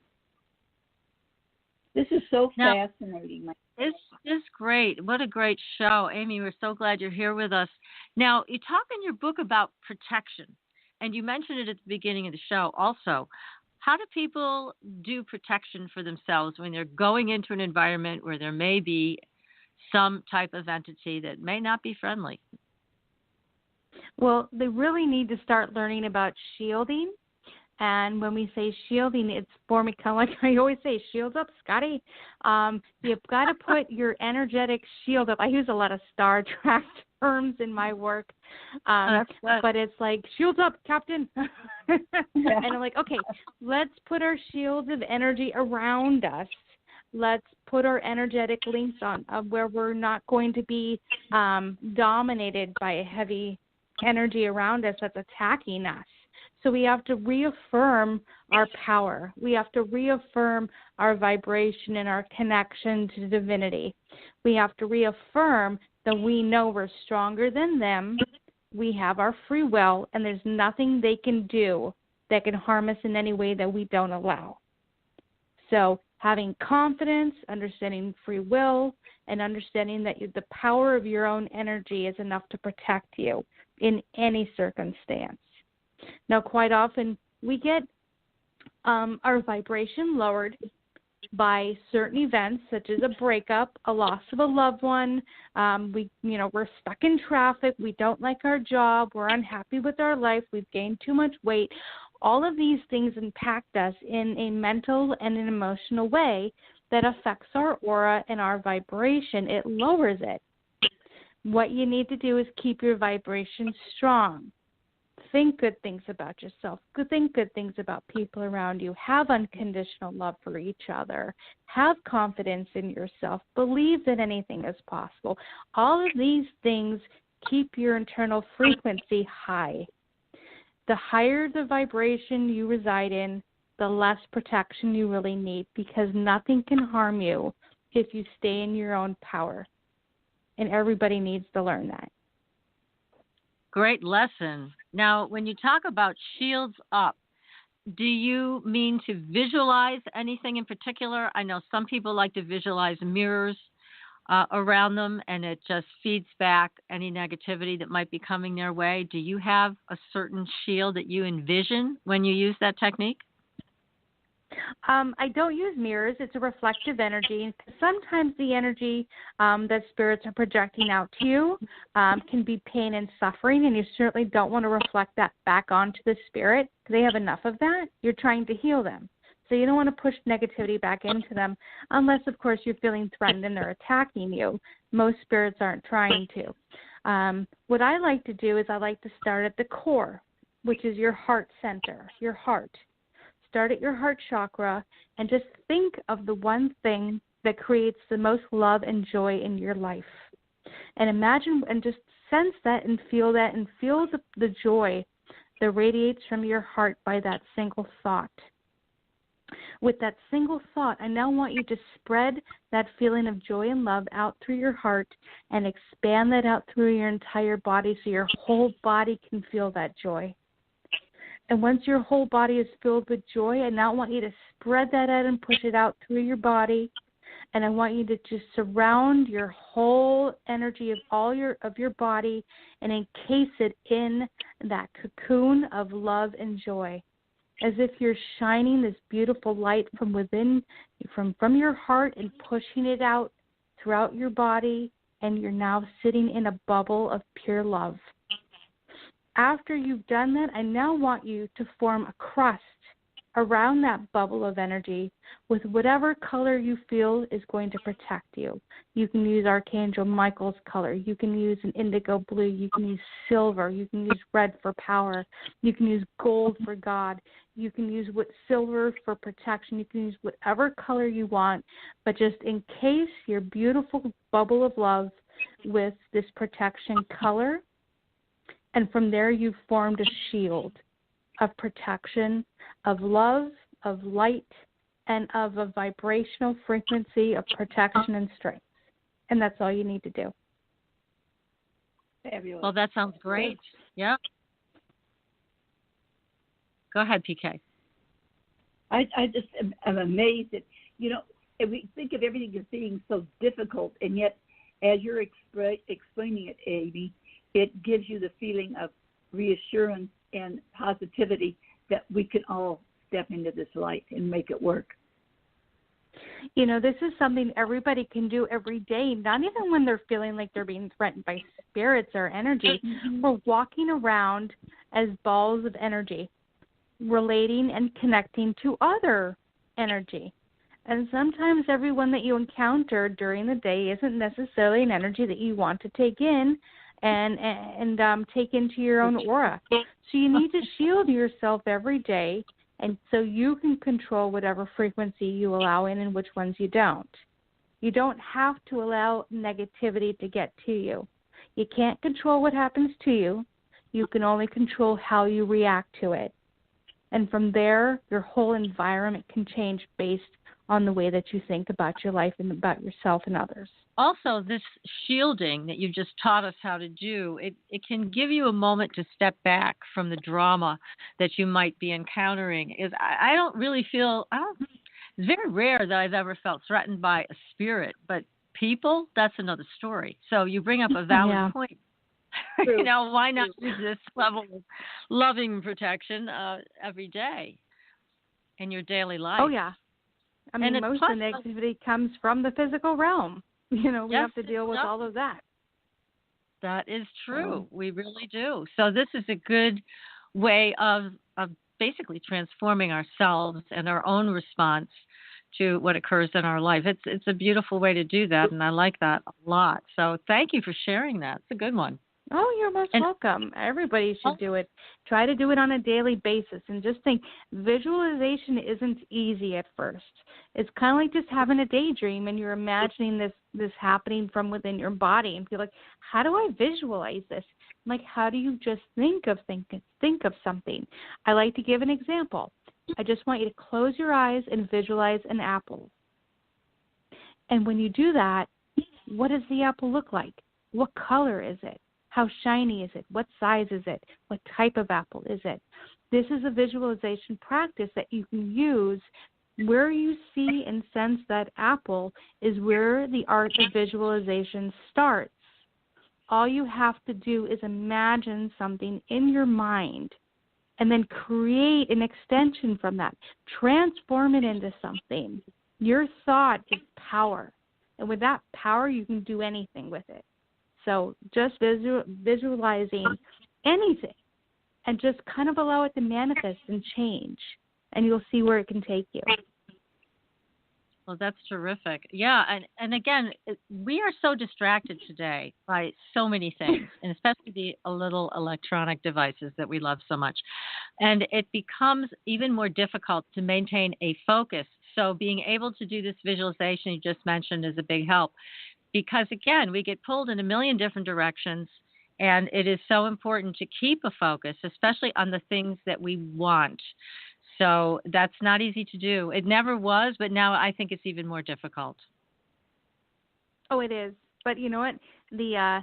[SPEAKER 3] This is so fascinating.
[SPEAKER 1] This is great. What a great show. Amy, we're so glad you're here with us. Now, you talk in your book about protection. And you mentioned it at the beginning of the show also. How do people do protection for themselves when they're going into an environment where there may be some type of entity that may not be friendly?
[SPEAKER 4] Well, they really need to start learning about shielding. And when we say shielding, it's for me kind of like I always say, shields up, Scotty. You've got to put your energetic shield up. I use a lot of Star Trek terms in my work, but it's like, shields up, Captain. And I'm like, okay, let's put our shields of energy around us. Let's put our energetic links on where we're not going to be dominated by a heavy energy around us that's attacking us. So we have to reaffirm our power. We have to reaffirm our vibration and our connection to divinity. We have to reaffirm that we know we're stronger than them. We have our free will, and there's nothing they can do that can harm us in any way that we don't allow. So having confidence, understanding free will, and understanding that the power of your own energy is enough to protect you in any circumstance. Now, quite often we get our vibration lowered by certain events, such as a breakup, a loss of a loved one. We're stuck in traffic. We don't like our job. We're unhappy with our life. We've gained too much weight. All of these things impact us in a mental and an emotional way that affects our aura and our vibration. It lowers it. What you need to do is keep your vibration strong. Think good things about yourself. Think good things about people around you. Have unconditional love for each other. Have confidence in yourself. Believe that anything is possible. All of these things keep your internal frequency high. The higher the vibration you reside in, the less protection you really need, because nothing can harm you if you stay in your own power. And everybody needs to learn that.
[SPEAKER 1] Great lesson. Now, when you talk about shields up, do you mean to visualize anything in particular? I know some people like to visualize mirrors around them, and it just feeds back any negativity that might be coming their way. Do you have a certain shield that you envision when you use that technique?
[SPEAKER 4] I don't use mirrors. It's a reflective energy. Sometimes the energy that spirits are projecting out to you can be pain and suffering, and you certainly don't want to reflect that back onto the spirit. They have enough of that. You're trying to heal them. So you don't want to push negativity back into them unless, of course, you're feeling threatened and they're attacking you. Most spirits aren't trying to. What I like to do is I like to start at the core, which is your heart center, your heart. Start at your heart chakra and just think of the one thing that creates the most love and joy in your life. And imagine and just sense that and feel the joy that radiates from your heart by that single thought. With that single thought, I now want you to spread that feeling of joy and love out through your heart and expand that out through your entire body so your whole body can feel that joy. And once your whole body is filled with joy, I now want you to spread that out and push it out through your body. And I want you to just surround your whole energy of your body and encase it in that cocoon of love and joy, as if you're shining this beautiful light from within, from your heart and pushing it out throughout your body. And you're now sitting in a bubble of pure love. After you've done that, I now want you to form a crust around that bubble of energy with whatever color you feel is going to protect you. You can use Archangel Michael's color. You can use an indigo blue. You can use silver. You can use red for power. You can use gold for God. You can use silver for protection. You can use whatever color you want, but just encase your beautiful bubble of love with this protection color. And from there, you've formed a shield of protection, of love, of light, and of a vibrational frequency of protection and strength. And that's all you need to do.
[SPEAKER 3] Fabulous.
[SPEAKER 1] Well, that sounds great. Yeah. Go ahead, PK.
[SPEAKER 3] I just am amazed that, if we think of everything as being so difficult, and yet as you're explaining it, Amy, it gives you the feeling of reassurance and positivity that we can all step into this light and make it work.
[SPEAKER 4] This is something everybody can do every day, not even when they're feeling like they're being threatened by spirits or energy. Mm-hmm. We're walking around as balls of energy, relating and connecting to other energy. And sometimes everyone that you encounter during the day isn't necessarily an energy that you want to take in and take into your own aura. So you need to shield yourself every day, and so you can control whatever frequency you allow in and which ones you don't. You don't have to allow negativity to get to you. You can't control what happens to you. You can only control how you react to it. And from there, your whole environment can change based on the way that you think about your life and about yourself and others.
[SPEAKER 1] Also, this shielding that you just taught us how to do, it can give you a moment to step back from the drama that you might be encountering. I don't really feel, it's very rare that I've ever felt threatened by a spirit, but people, that's another story. So you bring up a valid point. Why not use this level of loving protection every day in your daily life?
[SPEAKER 4] Oh, yeah. I mean, most of the negativity comes from the physical realm. We have to deal with all of that.
[SPEAKER 1] That is true. We really do. So this is a good way of basically transforming ourselves and our own response to what occurs in our life. It's a beautiful way to do that, and I like that a lot. So thank you for sharing that. It's a good one.
[SPEAKER 4] Oh, you're most welcome. Everybody should do it. Try to do it on a daily basis. And just think, visualization isn't easy at first. It's kind of like just having a daydream and you're imagining this happening from within your body and feel like, how do I visualize this? Like, how do you just think of something? I like to give an example. I just want you to close your eyes and visualize an apple. And when you do that, what does the apple look like? What color is it? How shiny is it? What size is it? What type of apple is it? This is a visualization practice that you can use. Where you see and sense that apple is where the art of visualization starts. All you have to do is imagine something in your mind and then create an extension from that. Transform it into something. Your thought is power. And with that power, you can do anything with it. So just visualizing anything and just kind of allow it to manifest and change. And you'll see where it can take you.
[SPEAKER 1] Well, that's terrific. Yeah, and again, we are so distracted today by so many things, and especially the little electronic devices that we love so much. And it becomes even more difficult to maintain a focus. So being able to do this visualization you just mentioned is a big help because, again, we get pulled in a million different directions, and it is so important to keep a focus, especially on the things that we want. So that's not easy to do. It never was, but now I think it's even more difficult.
[SPEAKER 4] Oh, it is. But you know what? The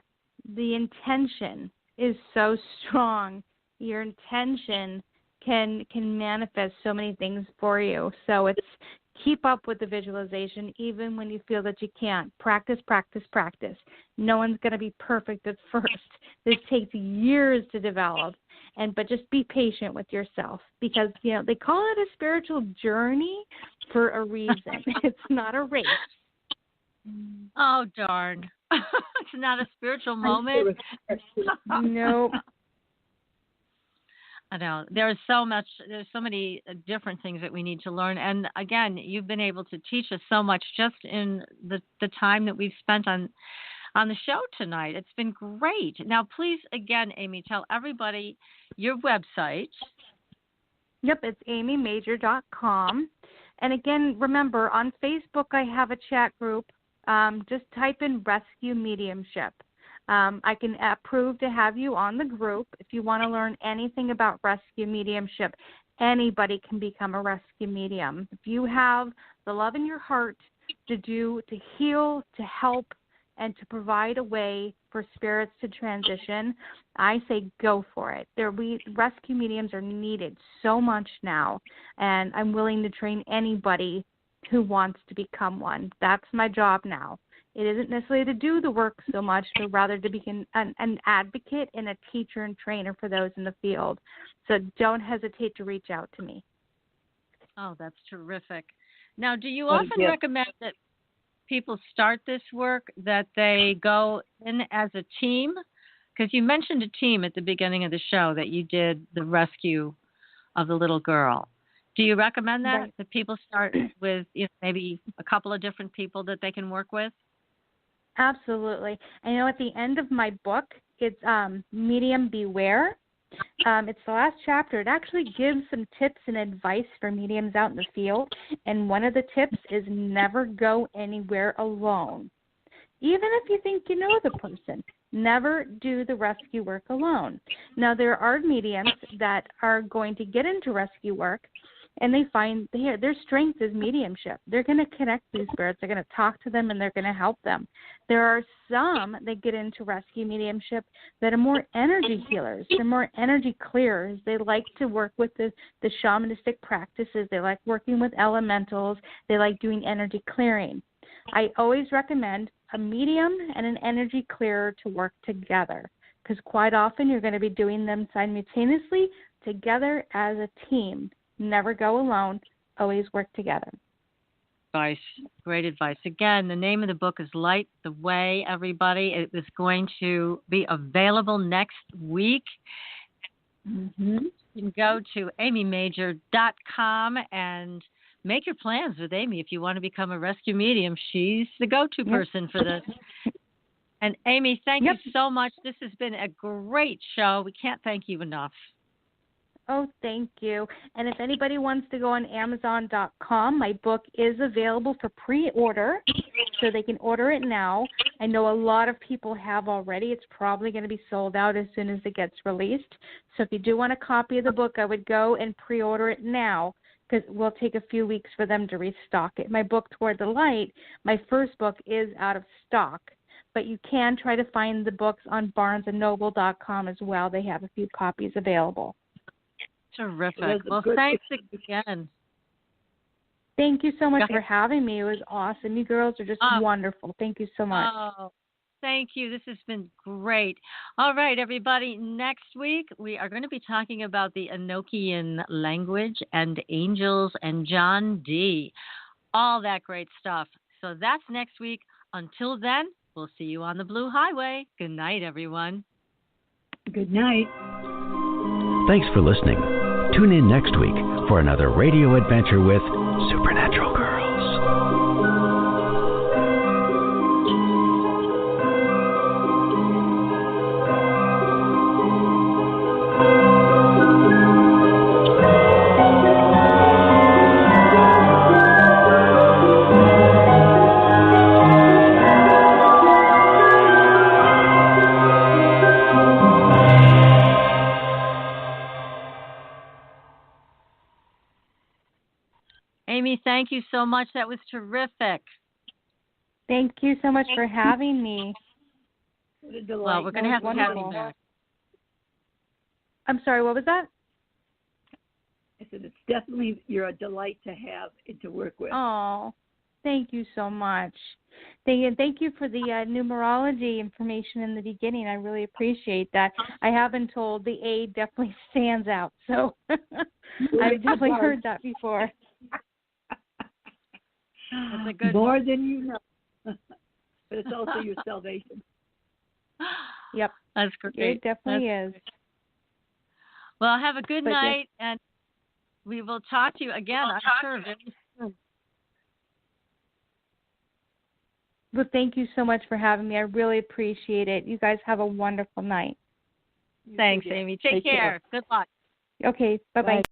[SPEAKER 4] intention is so strong. Your intention can manifest so many things for you. So it's keep up with the visualization even when you feel that you can't. Practice, practice, practice. No one's going to be perfect at first. This takes years to develop. But just be patient with yourself because, they call it a spiritual journey for a reason. It's not a race.
[SPEAKER 1] Oh, darn. It's not a spiritual moment.
[SPEAKER 4] Nope.
[SPEAKER 1] I know. There's so many different things that we need to learn. And again, you've been able to teach us so much just in the time that we've spent on the show tonight. It's been great. Now, please, again, Amy, tell everybody your website.
[SPEAKER 4] Yep, it's amymajor.com. And again, remember, on Facebook, I have a chat group. Just type in Rescue Mediumship. I can approve to have you on the group. If you want to learn anything about Rescue Mediumship, anybody can become a rescue medium. If you have the love in your heart to heal, to help, and to provide a way for spirits to transition, I say go for it. Rescue mediums are needed so much now, and I'm willing to train anybody who wants to become one. That's my job now. It isn't necessarily to do the work so much, but rather to be an advocate and a teacher and trainer for those in the field. So don't hesitate to reach out to me.
[SPEAKER 1] Oh, that's terrific. Now, do you often recommend that people start this work, that they go in as a team? Because you mentioned a team at the beginning of the show that you did the rescue of the little girl. Do you recommend that people start with maybe a couple of different people that they can work with?
[SPEAKER 4] Absolutely. I know at the end of my book, it's Medium Beware. It's the last chapter. It actually gives some tips and advice for mediums out in the field. And one of the tips is never go anywhere alone. Even if you think you know the person, never do the rescue work alone. Now, there are mediums that are going to get into rescue work, and they find their strength is mediumship. They're going to connect these spirits. They're going to talk to them, and they're going to help them. There are some that get into rescue mediumship that are more energy healers. They're more energy clearers. They like to work with the shamanistic practices. They like working with elementals. They like doing energy clearing. I always recommend a medium and an energy clearer to work together because quite often you're going to be doing them simultaneously together as a team. Never go alone. Always work together.
[SPEAKER 1] Great advice. Again, the name of the book is Light the Way, everybody. It is going to be available next week. Mm-hmm. You can go to amymajor.com and make your plans with Amy if you want to become a rescue medium. She's the go-to person for this. And Amy, thank you so much. This has been a great show. We can't thank you enough.
[SPEAKER 4] Oh, thank you. And if anybody wants to go on Amazon.com, my book is available for pre-order, so they can order it now. I know a lot of people have already. It's probably going to be sold out as soon as it gets released. So if you do want a copy of the book, I would go and pre-order it now because it will take a few weeks for them to restock it. My book, Toward the Light, my first book, is out of stock. But you can try to find the books on barnesandnoble.com as well. They have a few copies available.
[SPEAKER 1] Terrific. Well, thanks again.
[SPEAKER 4] Thank you so much for having me. It was awesome. You girls are just wonderful. Thank you so much.
[SPEAKER 1] Oh, Thank you. This has been great. All right, everybody. Next week, we are going to be talking about the Enochian language and angels and John D. All that great stuff. So that's next week. Until then, we'll see you on the Blue Highway. Good night, everyone.
[SPEAKER 3] Good night.
[SPEAKER 2] Thanks for listening. Tune in next week for another radio adventure with Supernatural Girls.
[SPEAKER 1] Amy, thank you so much. That was terrific.
[SPEAKER 4] Thank you so much for having me.
[SPEAKER 1] Well, we're going to have to have you back.
[SPEAKER 4] I'm sorry, what was that?
[SPEAKER 3] I said it's definitely, you're a delight to have and to work with.
[SPEAKER 4] Oh, thank you so much. Thank you for the numerology information in the beginning. I really appreciate that. I have been told the A definitely stands out, so I've definitely heard that before.
[SPEAKER 1] That's a good
[SPEAKER 3] More
[SPEAKER 1] one.
[SPEAKER 3] than you know. But it's also your salvation.
[SPEAKER 4] Yep.
[SPEAKER 1] That's great.
[SPEAKER 4] It definitely is.
[SPEAKER 1] Well, have a good
[SPEAKER 4] But
[SPEAKER 1] night, and we will talk to you again, I'm sure, very soon.
[SPEAKER 4] Well, thank you so much for having me. I really appreciate it. You guys have a wonderful night.
[SPEAKER 1] Thanks, Amy. Take care. Good luck.
[SPEAKER 4] Okay. Bye-bye. Bye.